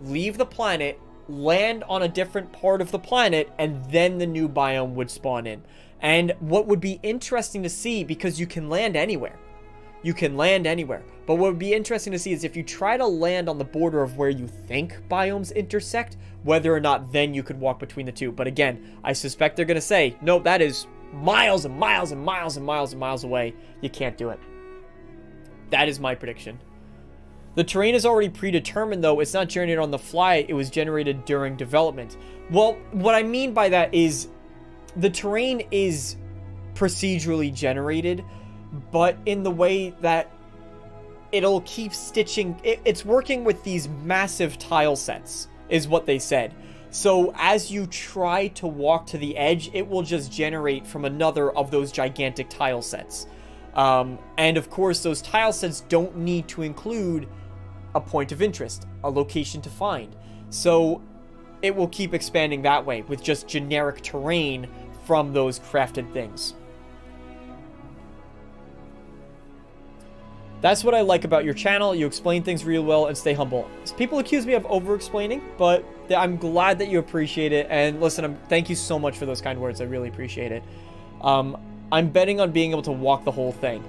leave the planet, land on a different part of the planet, and then the new biome would spawn in. And what would be interesting to see, because you can land anywhere. you can land anywhere. But what would be interesting to see is if you try to land on the border of where you think biomes intersect, whether or not then you could walk between the two. But again, I suspect they're going to say, no, that is miles and miles and miles and miles and miles away. You can't do it. That is my prediction. The terrain is already predetermined, though. It's not generated on the fly. It was generated during development. Well, what I mean by that is the terrain is procedurally generated, but in the way that it'll keep stitching. It's working with these massive tile sets, is what they said. So as you try to walk to the edge, it will just generate from another of those gigantic tile sets. And of course, those tile sets don't need to include a point of interest, a location to find. So it will keep expanding that way with just generic terrain from those crafted things. That's what I like about your channel. You explain things real well and stay humble. People accuse me of over-explaining, but I'm glad that you appreciate it. And listen, thank you so much for those kind words. I really appreciate it. I'm betting on being able to walk the whole thing.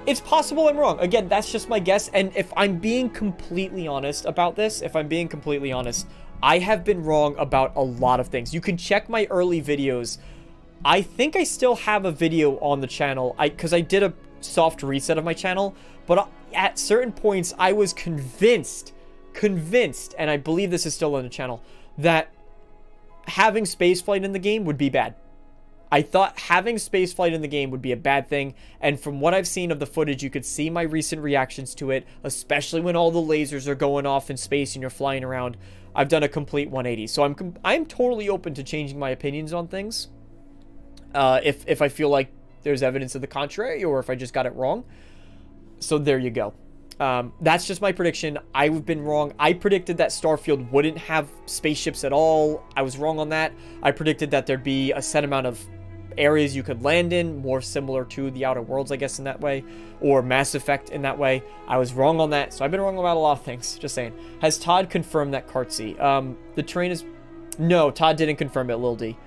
It's possible I'm wrong. Again, that's just my guess. And if I'm being completely honest about this, I have been wrong about a lot of things. You can check my early videos. I think I still have a video on the channel because I did a soft reset of my channel, but at certain points I was convinced, and I believe this is still on the channel, that having spaceflight in the game would be bad. I thought having spaceflight in the game would be a bad thing, and from what I've seen of the footage, you could see my recent reactions to it, especially when all the lasers are going off in space and you're flying around. I've done a complete 180, so I'm totally open to changing my opinions on things. If I feel like there's evidence of the contrary, or if I just got it wrong. So there you go. That's just my prediction. I've been wrong. I predicted that Starfield wouldn't have spaceships at all. I was wrong on that. I predicted that there'd be a set amount of areas you could land in, more similar to the Outer Worlds, I guess, in that way, or Mass Effect in that way. I was wrong on that, so I've been wrong about a lot of things. Just saying. Has Todd confirmed that Cartsy? The terrain is... No, Todd didn't confirm it, Lil D.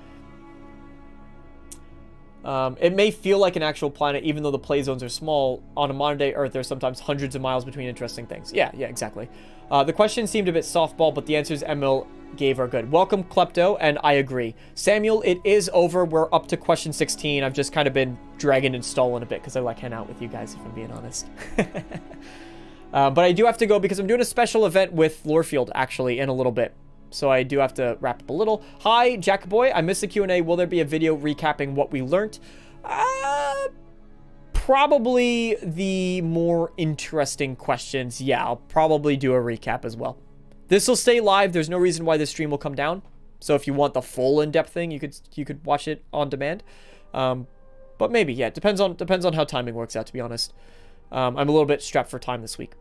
It may feel like an actual planet, even though the play zones are small. On a modern-day Earth, there's sometimes hundreds of miles between interesting things. Yeah, exactly. The question seemed a bit softball, but the answers Emil gave are good. Welcome, Klepto, and I agree. Samuel, it is over. We're up to question 16. I've just kind of been dragging and stalling a bit because I like hanging out with you guys, if I'm being honest. But I do have to go because I'm doing a special event with Lorefield, actually, in a little bit. So I do have to wrap up a little. Hi, Jackboy. I missed the Q&A. Will there be a video recapping what we learned? Probably the more interesting questions. Yeah, I'll probably do a recap as well. This will stay live. There's no reason why this stream will come down. So if you want the full in-depth thing, you could watch it on demand. But maybe, yeah, depends on how timing works out, to be honest. I'm a little bit strapped for time this week.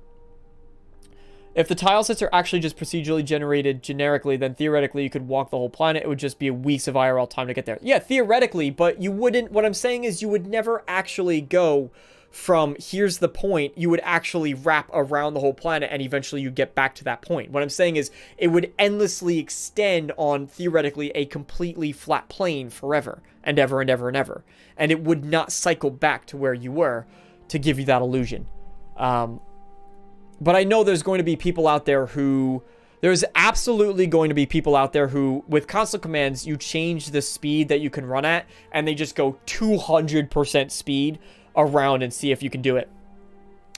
If the tile sets are actually just procedurally generated generically, then theoretically you could walk the whole planet. It would just be weeks of IRL time to get there. Yeah, theoretically, but you wouldn't... What I'm saying is you would never actually go from here's the point. You would actually wrap around the whole planet and eventually you get back to that point. What I'm saying is it would endlessly extend on, theoretically, a completely flat plane forever and ever and ever and ever. And it would not cycle back to where you were to give you that illusion. But I know there's going to be people out there who... There's absolutely going to be people out there who, with console commands, you change the speed that you can run at, and they just go 200% speed around and see if you can do it.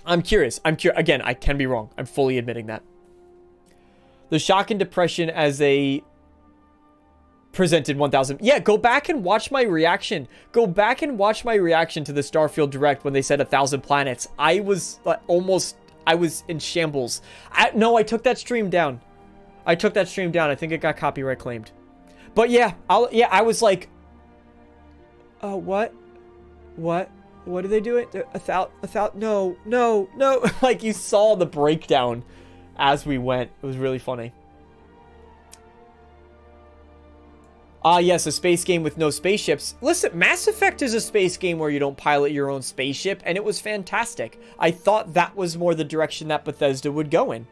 I'm curious. Again, I can be wrong. I'm fully admitting that. The shock and depression as a... presented 1000. Yeah, go back and watch my reaction. Go back and watch my reaction to the Starfield Direct when they said 1,000 planets. I was I was in shambles. No, I took that stream down. I think it got copyright claimed. But yeah, I was like, what? What do they do it? No. Like, you saw the breakdown as we went. It was really funny. Yes, a space game with no spaceships. Listen, Mass Effect is a space game where you don't pilot your own spaceship, and it was fantastic. I thought that was more the direction that Bethesda would go in.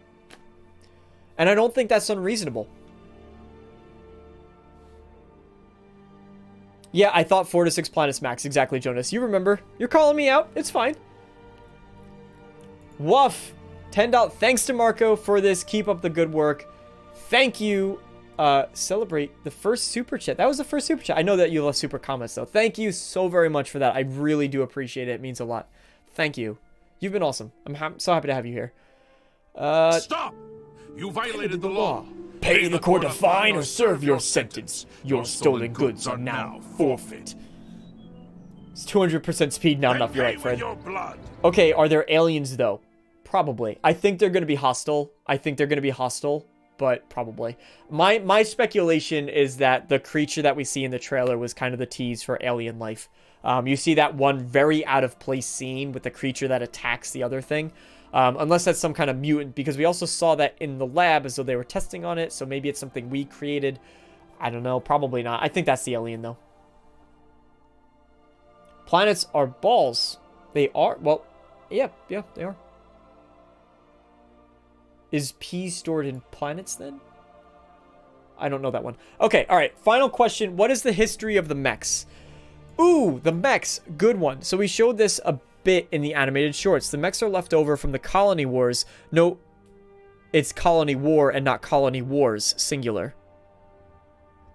And I don't think that's unreasonable. Yeah, I thought 4 to 6 planets max. Exactly, Jonas. You remember. You're calling me out. It's fine. Woof. $10. Thanks to Marco for this. Keep up the good work. Thank you. Celebrate the first super chat. That was the first super chat. I know that you left super comments though. Thank you so very much for that. I really do appreciate it. It means a lot. Thank you. You've been awesome. I'm so happy to have you here. Stop! You violated the law. Pay the court a fine or serve your sentence. Your stolen goods are now forfeit. It's 200% speed, not enough. You're right, Fred. Your blood. Okay, are there aliens though? Probably. I think they're going to be hostile. But probably. My speculation is that the creature that we see in the trailer was kind of the tease for alien life. You see that one very out of place scene with the creature that attacks the other thing. Unless that's some kind of mutant, because we also saw that in the lab as though they were testing on it, so maybe it's something we created. I don't know, probably not. I think that's the alien, though. Planets are balls. They are, well, yeah, they are. Is P stored in planets, then? I don't know that one. Okay, alright, final question. What is the history of the mechs? Ooh, the mechs, good one. So we showed this a bit in the animated shorts. The mechs are left over from the Colony Wars. No, it's Colony War and not Colony Wars, singular.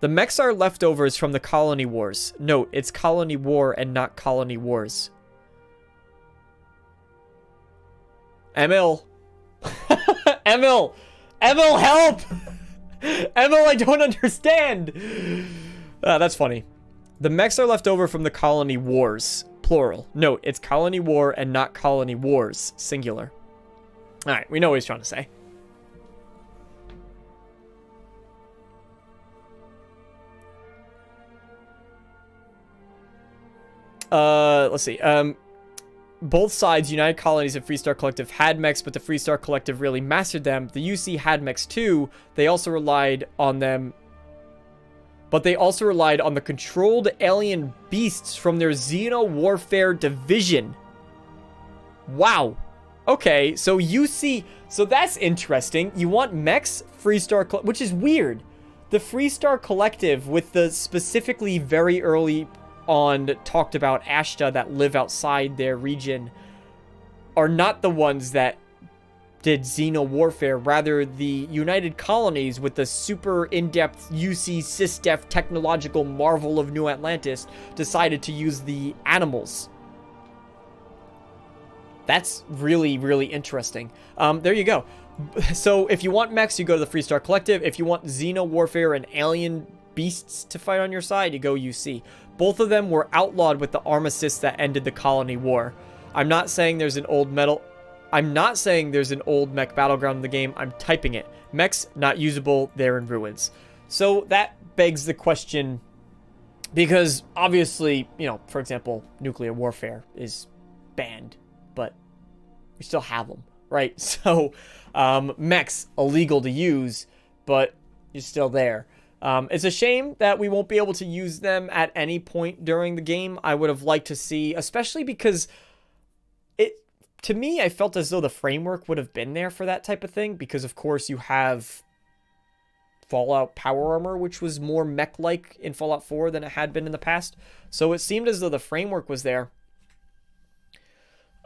The mechs are leftovers from the Colony Wars. Note, it's Colony War and not Colony Wars. Emil. Emil, help! Emil, I don't understand. That's funny. The mechs are left over from the Colony Wars. Plural. Note, it's Colony War and not Colony Wars. Singular. Alright, we know what he's trying to say. Let's see. Both sides, United Colonies and Freestar Collective, had mechs, but the Freestar Collective really mastered them. The UC had mechs too. They also relied on them, but they also relied on the controlled alien beasts from their Xeno Warfare division. Wow. Okay, so UC... So that's interesting. You want mechs, Freestar... Which is weird. The Freestar Collective, with the specifically very early on talked about Ashta that live outside their region, are not the ones that did Xeno Warfare. Rather, the United Colonies with the super in-depth UC SysDef technological marvel of New Atlantis decided to use the animals. That's really, really interesting. There you go. So if you want mechs, you go to the Freestar Collective. If you want Xeno Warfare and alien beasts to fight on your side, you go UC. Both of them were outlawed with the armistice that ended the Colony War. I'm not saying there's an old mech battleground in the game. I'm typing it. Mechs, not usable. They're in ruins. So that begs the question, because obviously, you know, for example, nuclear warfare is banned, but we still have them, right? So mechs, illegal to use, but you're still there. It's a shame that we won't be able to use them at any point during the game. I would have liked to see, especially because to me, I felt as though the framework would have been there for that type of thing, because of course you have Fallout Power Armor, which was more mech-like in Fallout 4 than it had been in the past. So it seemed as though the framework was there.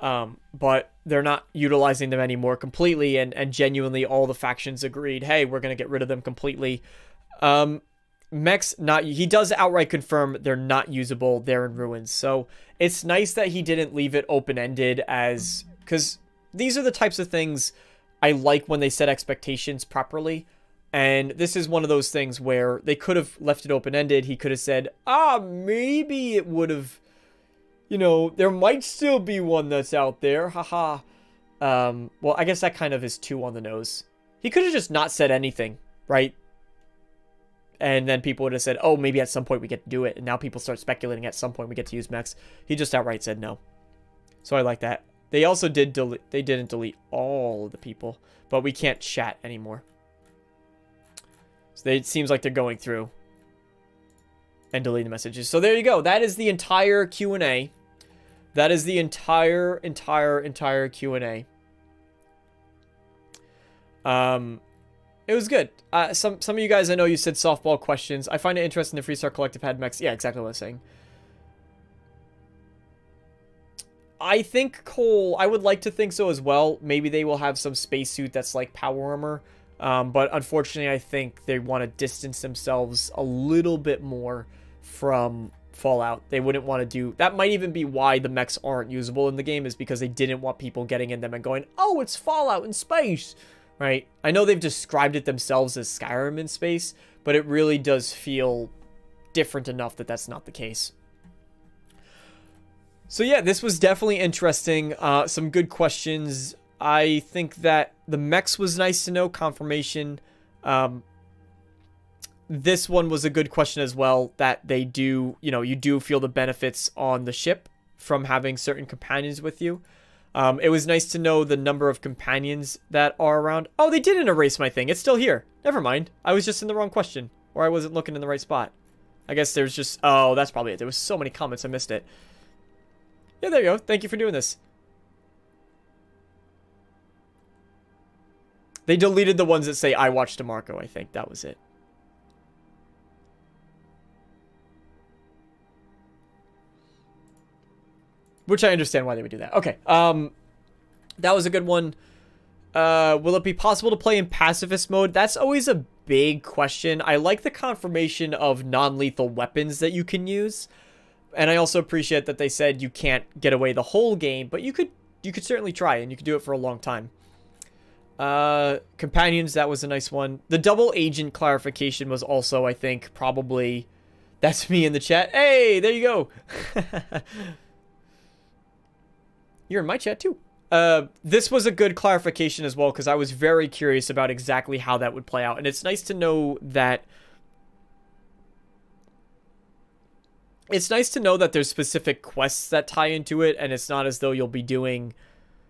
But they're not utilizing them anymore completely, and genuinely all the factions agreed, hey, we're going to get rid of them completely. Mechs, he does outright confirm they're not usable, they're in ruins. So it's nice that he didn't leave it open-ended, because these are the types of things I like when they set expectations properly. And this is one of those things where they could have left it open-ended. He could have said, maybe it would have, you know, there might still be one that's out there, haha. Well, I guess that kind of is too on the nose. He could have just not said anything, right? And then people would have said, oh, maybe at some point we get to do it. And now people start speculating at some point we get to use mechs. He just outright said no. So I like that. They also didn't delete all of the people, but we can't chat anymore. So it seems like they're going through and deleting the messages. So there you go. That is the entire Q&A. That is the entire Q&A. It was good. Some of you guys, I know you said softball questions. I find it interesting the Freestar Collective had mechs. Yeah, exactly what I was saying. I think Cole, I would like to think so as well. Maybe they will have some spacesuit that's like power armor. But unfortunately, I think they want to distance themselves a little bit more from Fallout. They wouldn't want to do... That might even be why the mechs aren't usable in the game, is because they didn't want people getting in them and going, oh, it's Fallout in space, right? I know they've described it themselves as Skyrim in space, but it really does feel different enough that that's not the case. So yeah, this was definitely interesting. Some good questions. I think that the mechs was nice to know, confirmation. This one was a good question as well, that they do, you know, you do feel the benefits on the ship from having certain companions with you. It was nice to know the number of companions that are around. Oh, they didn't erase my thing. It's still here. Never mind. I was just in the wrong question, or I wasn't looking in the right spot. I guess there's just... Oh, that's probably it. There was so many comments, I missed it. Yeah, there you go. Thank you for doing this. They deleted the ones that say, I watched DeMarco, I think. That was it. Which I understand why they would do that. Okay. That was a good one. Will it be possible to play in pacifist mode? That's always a big question. I like the confirmation of non-lethal weapons that you can use. And I also appreciate that they said you can't get away the whole game, but you could certainly try, and you could do it for a long time. Companions, that was a nice one. The double agent clarification was also, I think, probably... That's me in the chat. Hey, there you go. You're in my chat too. This was a good clarification as well, because I was very curious about exactly how that would play out. And it's nice to know that... It's nice to know that there's specific quests that tie into it, and it's not as though you'll be doing,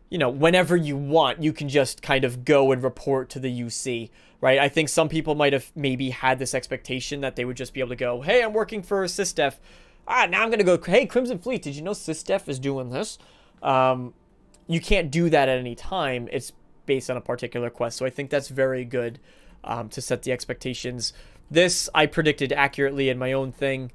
you know, whenever you want, you can just kind of go and report to the UC, right? I think some people might have maybe had this expectation that they would just be able to go, hey, I'm working for SysDef. Now I'm going to go, hey, Crimson Fleet, did you know SysDef is doing this? You can't do that at any time. It's based on a particular quest, so I think that's very good to set the expectations. This, I predicted accurately in my own thing.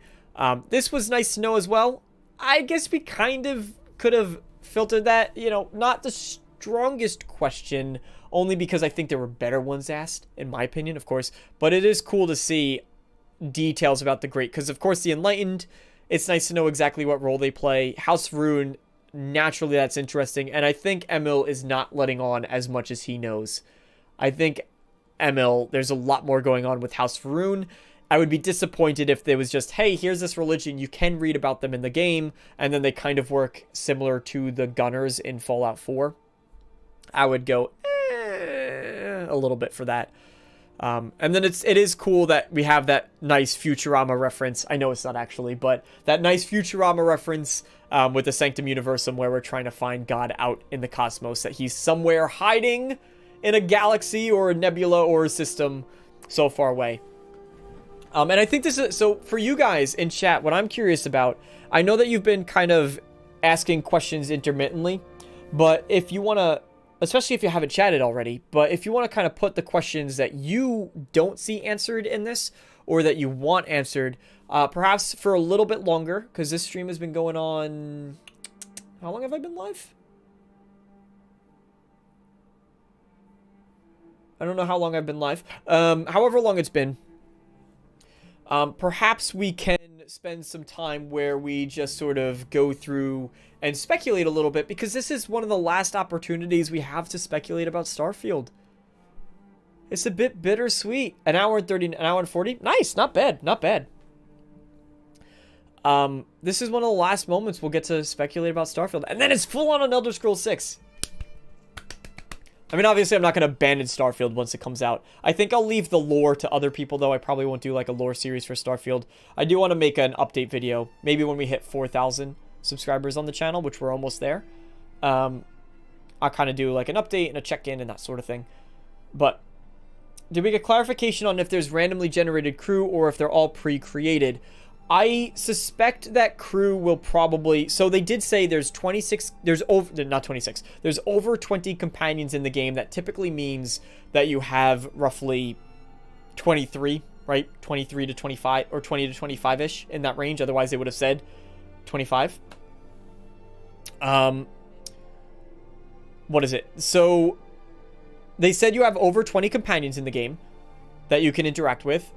This was nice to know as well. I guess we kind of could have filtered that, you know, not the strongest question, only because I think there were better ones asked, in my opinion, of course. But it is cool to see details about the Great, because of course the Enlightened, it's nice to know exactly what role they play. House of Rune, naturally that's interesting, and I think Emil is not letting on as much as he knows. I think Emil, there's a lot more going on with House of Rune. I would be disappointed if there was just, hey, here's this religion, you can read about them in the game, and then they kind of work similar to the Gunners in Fallout 4. I would go, a little bit for that. And then it is cool that we have that nice Futurama reference. I know it's not actually, but that nice Futurama reference with the Sanctum Universum, where we're trying to find God out in the cosmos, that he's somewhere hiding in a galaxy or a nebula or a system so far away. And I think this is, so for you guys in chat, what I'm curious about, I know that you've been kind of asking questions intermittently, but if you want to, especially if you haven't chatted already, but if you want to kind of put the questions that you don't see answered in this, or that you want answered, perhaps for a little bit longer, because this stream has been going on, how long have I been live? I don't know how long I've been live. However long it's been. Perhaps we can spend some time where we just sort of go through and speculate a little bit, because this is one of the last opportunities we have to speculate about Starfield. It's a bit bittersweet. An hour and 30, an hour and 40. Nice, not bad, not bad. This is one of the last moments we'll get to speculate about Starfield, and then it's full on Elder Scrolls 6. I mean, obviously, I'm not going to abandon Starfield once it comes out. I think I'll leave the lore to other people, though. I probably won't do, like, a lore series for Starfield. I do want to make an update video, maybe when we hit 4,000 subscribers on the channel, which we're almost there. I'll kind of do, like, an update and a check-in and that sort of thing. But did we get clarification on if there's randomly generated crew or if they're all pre-created? I suspect that crew will probably... So they did say there's 26... There's over... Not 26. There's over 20 companions in the game. That typically means that you have roughly 23, right? 23 to 25, or 20 to 25-ish in that range. Otherwise, they would have said 25. What is it? So they said you have over 20 companions in the game that you can interact with.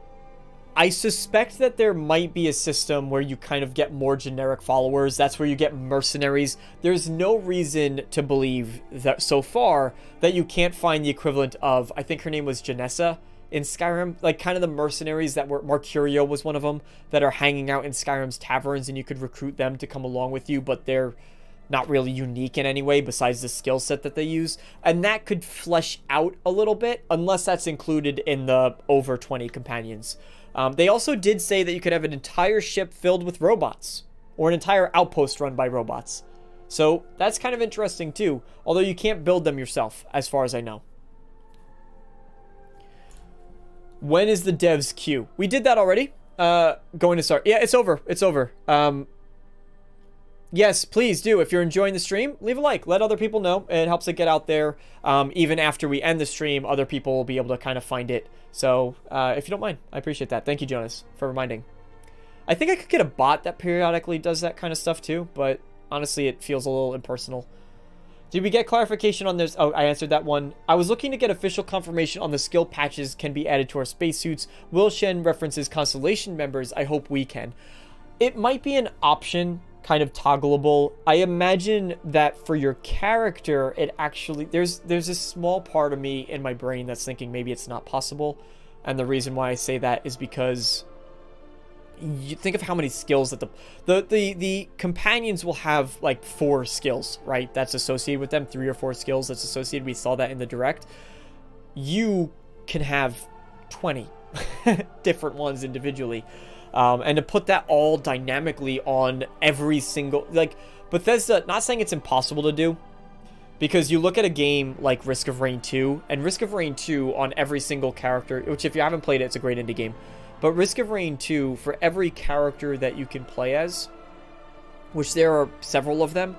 I suspect that there might be a system where you kind of get more generic followers. That's where you get mercenaries. There's no reason to believe that so far that you can't find the equivalent of, I think her name was Janessa in Skyrim, like kind of the mercenaries that were, Mercurio was one of them, that are hanging out in Skyrim's taverns, and you could recruit them to come along with you, but they're not really unique in any way besides the skill set that they use. And that could flesh out a little bit, unless that's included in the over 20 companions. They also did say that you could have an entire ship filled with robots, or an entire outpost run by robots. So that's kind of interesting too, although you can't build them yourself, as far as I know. When is the devs queue? We did that already. Going to start. Yeah, it's over. It's over. Yes, please do. If you're enjoying the stream, leave a like. Let other people know. It helps it get out there. Even after we end the stream, other people will be able to kind of find it. So, if you don't mind, I appreciate that. Thank you, Jonas, for reminding. I think I could get a bot that periodically does that kind of stuff too, but honestly, it feels a little impersonal. Did we get clarification on this? Oh, I answered that one. I was looking to get official confirmation on the skill patches can be added to our spacesuits. Will Shen references Constellation members? I hope we can. It might be an option, kind of toggleable. I imagine that for your character, it actually, there's a small part of me in my brain that's thinking maybe it's not possible. And the reason why I say that is because you think of how many skills that the companions will have, like 4 skills, right? That's associated with them, 3 or 4 skills that's associated. We saw that in the direct. You can have 20 different ones individually. And to put that all dynamically on every single, like, Bethesda, not saying it's impossible to do, because you look at a game like Risk of Rain 2, and Risk of Rain 2 on every single character, which if you haven't played it, it's a great indie game, but Risk of Rain 2, for every character that you can play as, which there are several of them,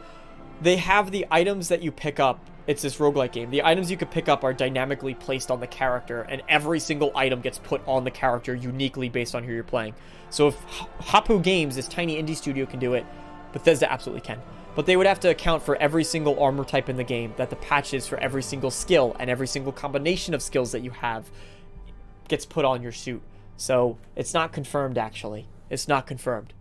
they have the items that you pick up. It's this roguelike game. The items you could pick up are dynamically placed on the character, and every single item gets put on the character uniquely based on who you're playing. So if Hapu Games, this tiny indie studio, can do it, Bethesda absolutely can. But they would have to account for every single armor type in the game, that the patches for every single skill and every single combination of skills that you have gets put on your suit. So it's not confirmed, actually. It's not confirmed.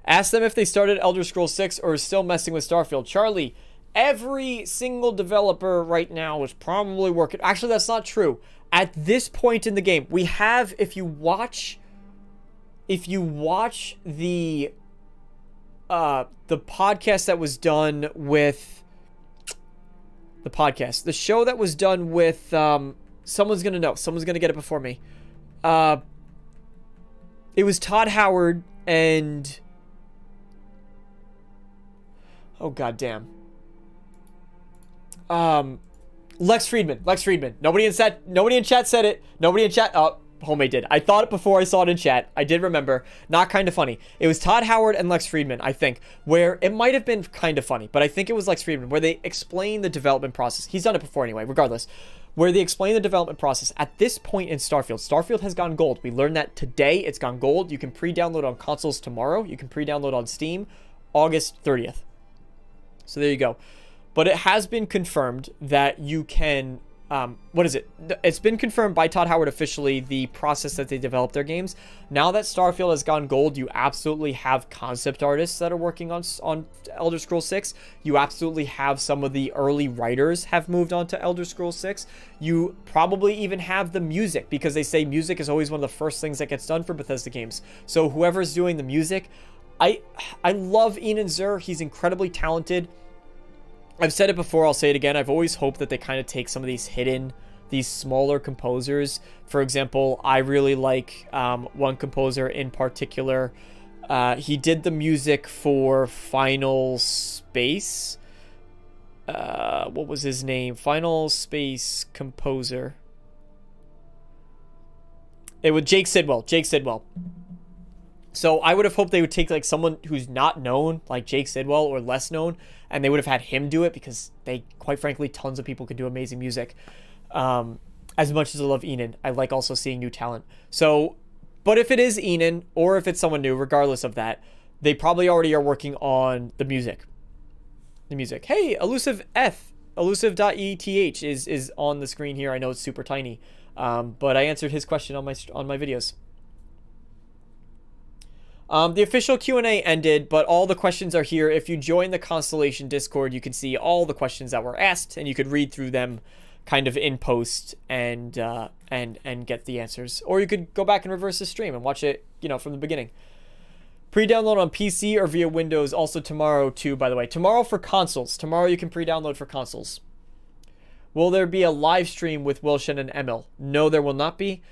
Ask them if they started Elder Scrolls 6 or is still messing with Starfield. Charlie, every single developer right now is probably working. Actually, that's not true. At this point in the game, we have, if you watch the podcast that was done with the show that was done with, someone's gonna know. Someone's gonna get it before me. It was Todd Howard and, oh goddamn. Lex Friedman. Nobody in chat said it. Nobody in chat. Oh, Homemade did. I thought it before I saw it in chat. I did remember. Not Kind of Funny. It was Todd Howard and Lex Friedman, I think, where it might have been Kind of Funny, but I think it was Lex Friedman, where they explain the development process. He's done it before anyway, regardless. Where they explain the development process. At this point in Starfield, Starfield has gone gold. We learned that today. It's gone gold. You can pre-download on consoles tomorrow. You can pre-download on Steam August 30th. So there you go. But it has been confirmed that you can, what is it? It's been confirmed by Todd Howard officially, the process that they develop their games. Now that Starfield has gone gold, you absolutely have concept artists that are working on Elder Scrolls 6. You absolutely have some of the early writers have moved on to Elder Scrolls 6. You probably even have the music, because they say music is always one of the first things that gets done for Bethesda games. So whoever's doing the music, I love Ian Zur. He's incredibly talented. I've said it before, I'll say it again. I've always hoped that they kind of take some of these hidden, these smaller composers. For example, I really like one composer in particular. He did the music for Final Space. What was his name? Final Space composer. It was Jake Sidwell. So I would have hoped they would take like someone who's not known, like Jake Sidwell, or less known, and they would have had him do it, because they, quite frankly, tons of people can do amazing music. As much as I love Enan, I like also seeing new talent. So, but if it is Enan, or if it's someone new, regardless of that, they probably already are working on the music. Hey, elusive.eth is on the screen here. I know it's super tiny, but I answered his question on my videos. The official Q&A ended, but all the questions are here. If you join the Constellation Discord, you can see all the questions that were asked, and you could read through them kind of in post and get the answers. Or you could go back and reverse the stream and watch it, from the beginning. Pre-download on PC or via Windows also tomorrow too, by the way. Tomorrow for consoles. Tomorrow you can pre-download for consoles. Will there be a live stream with Shen and Emil? No, there will not be.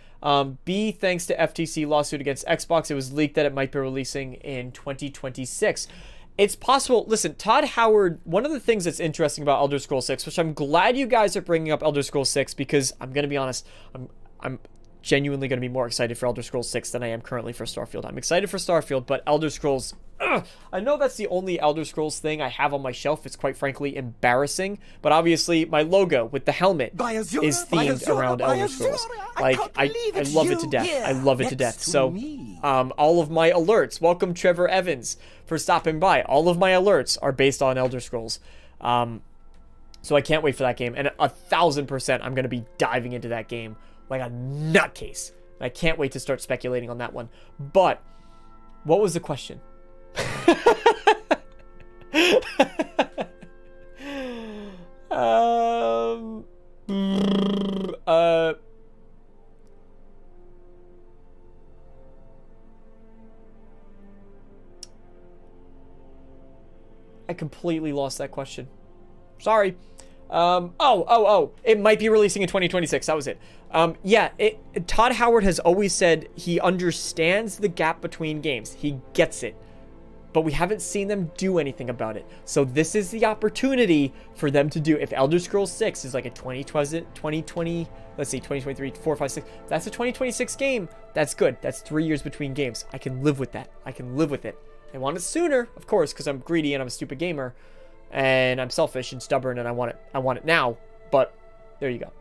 B, thanks to FTC lawsuit against Xbox, it was leaked that it might be releasing in 2026. It's possible. Listen, Todd Howard, one of the things that's interesting about Elder Scrolls 6, which I'm glad you guys are bringing up Elder Scrolls 6, because I'm going to be honest, I'm genuinely going to be more excited for Elder Scrolls 6 than I am currently for Starfield. I'm excited for Starfield, but Elder Scrolls, I know that's the only Elder Scrolls thing I have on my shelf. It's quite frankly embarrassing, but obviously my logo with the helmet is themed around Elder Scrolls. Like, I love it to death. I love it to death. So, all of my alerts, welcome Trevor Evans for stopping by. All of my alerts are based on Elder Scrolls. So I can't wait for that game, and 1,000% I'm going to be diving into that game like a nutcase. I can't wait to start speculating on that one. But what was the question? I completely lost that question. Sorry. It might be releasing in 2026. That was it. Todd Howard has always said he understands the gap between games. He gets it. But we haven't seen them do anything about it. So this is the opportunity for them to do. If Elder Scrolls 6 is like a 2020, let's see, 2023, 4, 5, 6. That's a 2026 game. That's good. That's 3 years between games. I can live with that. I can live with it. I want it sooner, of course, because I'm greedy and I'm a stupid gamer. And I'm selfish and stubborn, and I want it now. But there you go.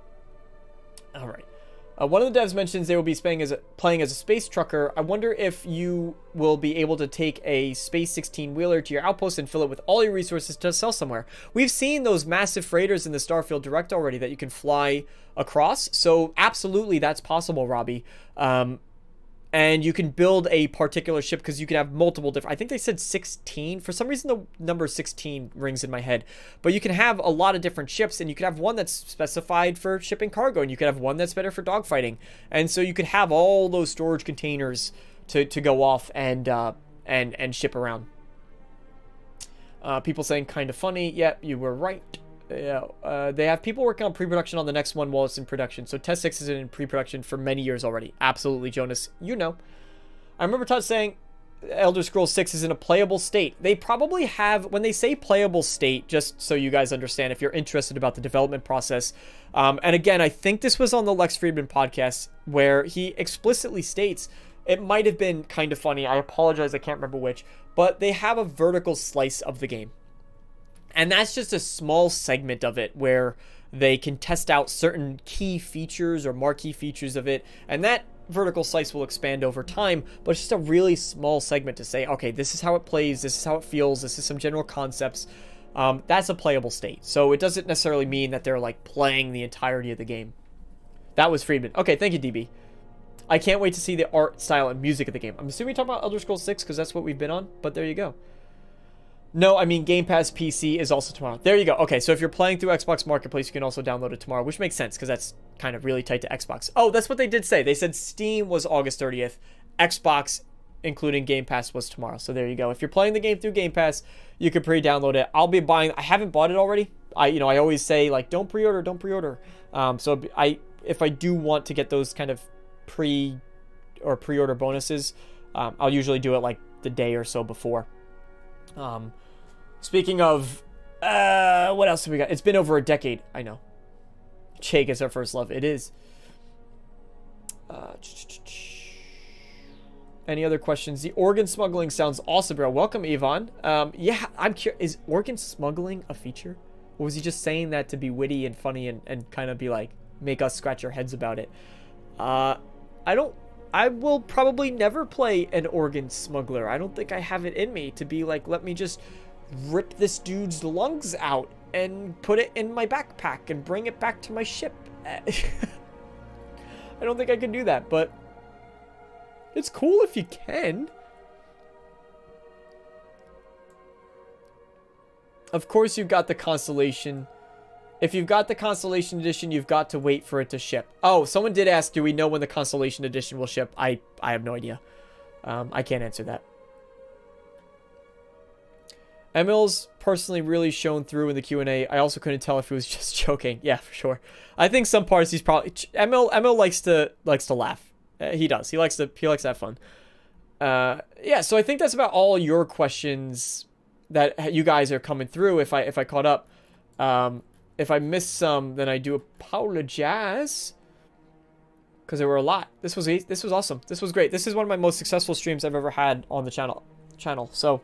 All right. One of the devs mentions they will be playing as a space trucker. I wonder if you will be able to take a Space 16-wheeler to your outpost and fill it with all your resources to sell somewhere. We've seen those massive freighters in the Starfield Direct already that you can fly across. So absolutely, that's possible, Robbie. And you can build a particular ship because you can have multiple different... I think they said 16. For some reason, the number 16 rings in my head. But you can have a lot of different ships, and you can have one that's specified for shipping cargo, and you can have one that's better for dogfighting. And so you could have all those storage containers to go off and ship around. People saying kind of funny. Yep, you were right. Yeah, they have people working on pre-production on the next one while it's in production. So Test 6 is in pre-production for many years already. Absolutely, Jonas. You know. I remember Todd saying Elder Scrolls 6 is in a playable state. They probably have, when they say playable state, just so you guys understand, if you're interested about the development process. And again, I think this was on the Lex Friedman podcast where he explicitly states, it might have been kind of funny. I apologize, I can't remember which. But they have a vertical slice of the game. And that's just a small segment of it where they can test out certain key features or marquee features of it. And that vertical slice will expand over time, but it's just a really small segment to say, okay, this is how it plays, this is how it feels, this is some general concepts. That's a playable state. So it doesn't necessarily mean that they're like playing the entirety of the game. That was Friedman. Okay, thank you, DB. I can't wait to see the art, style, and music of the game. I'm assuming you're talking about Elder Scrolls 6 because that's what we've been on, but there you go. No, I mean Game Pass PC is also tomorrow. There you go. Okay, so if you're playing through Xbox Marketplace, you can also download it tomorrow, which makes sense because that's kind of really tight to Xbox. Oh, that's what they did say. They said Steam was August 30th. Xbox, including Game Pass, was tomorrow. So there you go. If you're playing the game through Game Pass, you can pre-download it. I'll be buying. I haven't bought it already. I always say like don't pre-order, don't pre-order. So if I do want to get those kind of pre-order bonuses, I'll usually do it like the day or so before. Speaking of, what else have we got? It's been over a decade. I know. Cheg is our first love. It is. Any other questions? The organ smuggling sounds awesome, bro. Welcome, Yvonne. Yeah, I'm curious. Is organ smuggling a feature? Or was he just saying that to be witty and funny and kind of be like, make us scratch our heads about it? I I will probably never play an organ smuggler. I don't think I have it in me to be like, let me just rip this dude's lungs out and put it in my backpack and bring it back to my ship. I don't think I can do that, but it's cool if you can. Of course, you've got the Constellation. If you've got the Constellation Edition, you've got to wait for it to ship. Oh, someone did ask, do we know when the Constellation Edition will ship? I have no idea. I can't answer that. Emil's personally really shone through in the Q&A. I also couldn't tell if he was just joking. Yeah, for sure. I think some parts he's probably... Emil likes to laugh. He does. He likes to have fun. Yeah, so I think that's about all your questions that you guys are coming through. If I caught up, if I missed some, then I do apologize, because there were a lot. This was awesome. This was great. This is one of my most successful streams I've ever had on the channel. So,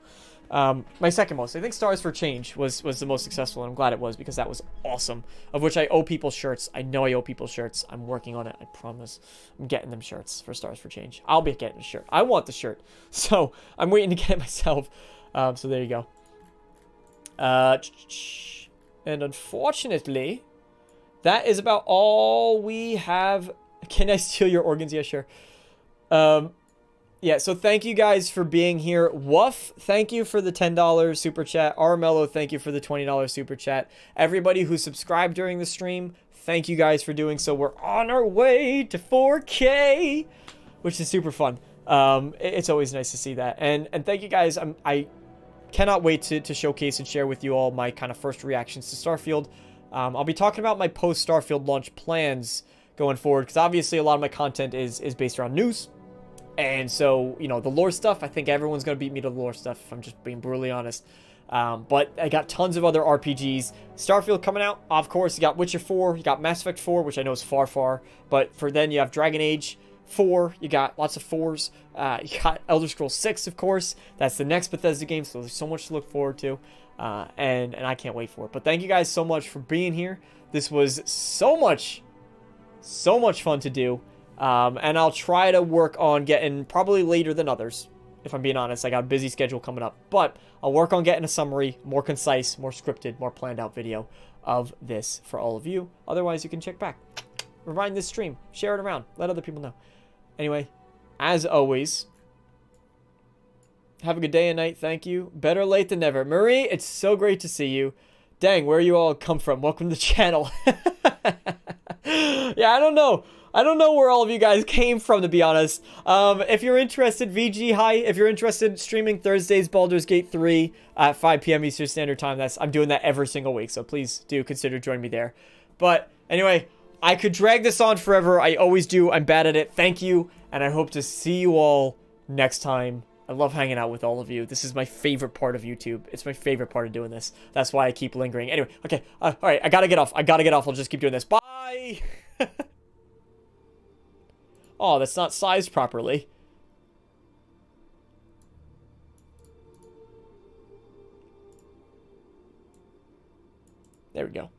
my second most. I think Stars for Change was the most successful, and I'm glad it was, because that was awesome. Of which I owe people shirts. I know I owe people shirts. I'm working on it. I promise. I'm getting them shirts for Stars for Change. I'll be getting a shirt. I want the shirt, so I'm waiting to get it myself. So there you go. And unfortunately, that is about all we have. Can I steal your organs? Yeah, sure. Yeah, so thank you guys for being here. Woof, thank you for the $10 super chat. Armello, thank you for the $20 super chat. Everybody who subscribed during the stream, thank you guys for doing so. We're on our way to 4K, which is super fun. It's always nice to see that. And thank you guys. I cannot wait to showcase and share with you all my kind of first reactions to Starfield. I'll be talking about my post-Starfield launch plans going forward, because obviously a lot of my content is based around news. And so, you know, the lore stuff, I think everyone's going to beat me to the lore stuff, if I'm just being brutally honest. But I got tons of other RPGs. Starfield coming out, of course. You got Witcher 4, you got Mass Effect 4, which I know is far. But for then, you have Dragon Age 4, you got lots of 4s. You got Elder Scrolls 6, of course. That's the next Bethesda game, so there's so much to look forward to. And I can't wait for it. But thank you guys so much for being here. This was so much fun to do. And I'll try to work on getting, probably later than others, if I'm being honest. I got a busy schedule coming up. But I'll work on getting a summary, more concise, more scripted, more planned out video of this for all of you. Otherwise, you can check back. Rewind this stream. Share it around. Let other people know. Anyway, as always, have a good day and night. Thank you. Better late than never. Marie, it's so great to see you. Dang, where you all come from? Welcome to the channel. Yeah, I don't know. I don't know where all of you guys came from, to be honest. If you're interested, VG, hi. If you're interested, streaming Thursdays, Baldur's Gate 3 at 5 p.m. Eastern Standard Time. I'm doing that every single week, so please do consider joining me there. But anyway, I could drag this on forever. I always do. I'm bad at it. Thank you, and I hope to see you all next time. I love hanging out with all of you. This is my favorite part of YouTube. It's my favorite part of doing this. That's why I keep lingering. Anyway, okay. All right, I gotta get off. I'll just keep doing this. Bye! Oh, that's not sized properly. There we go.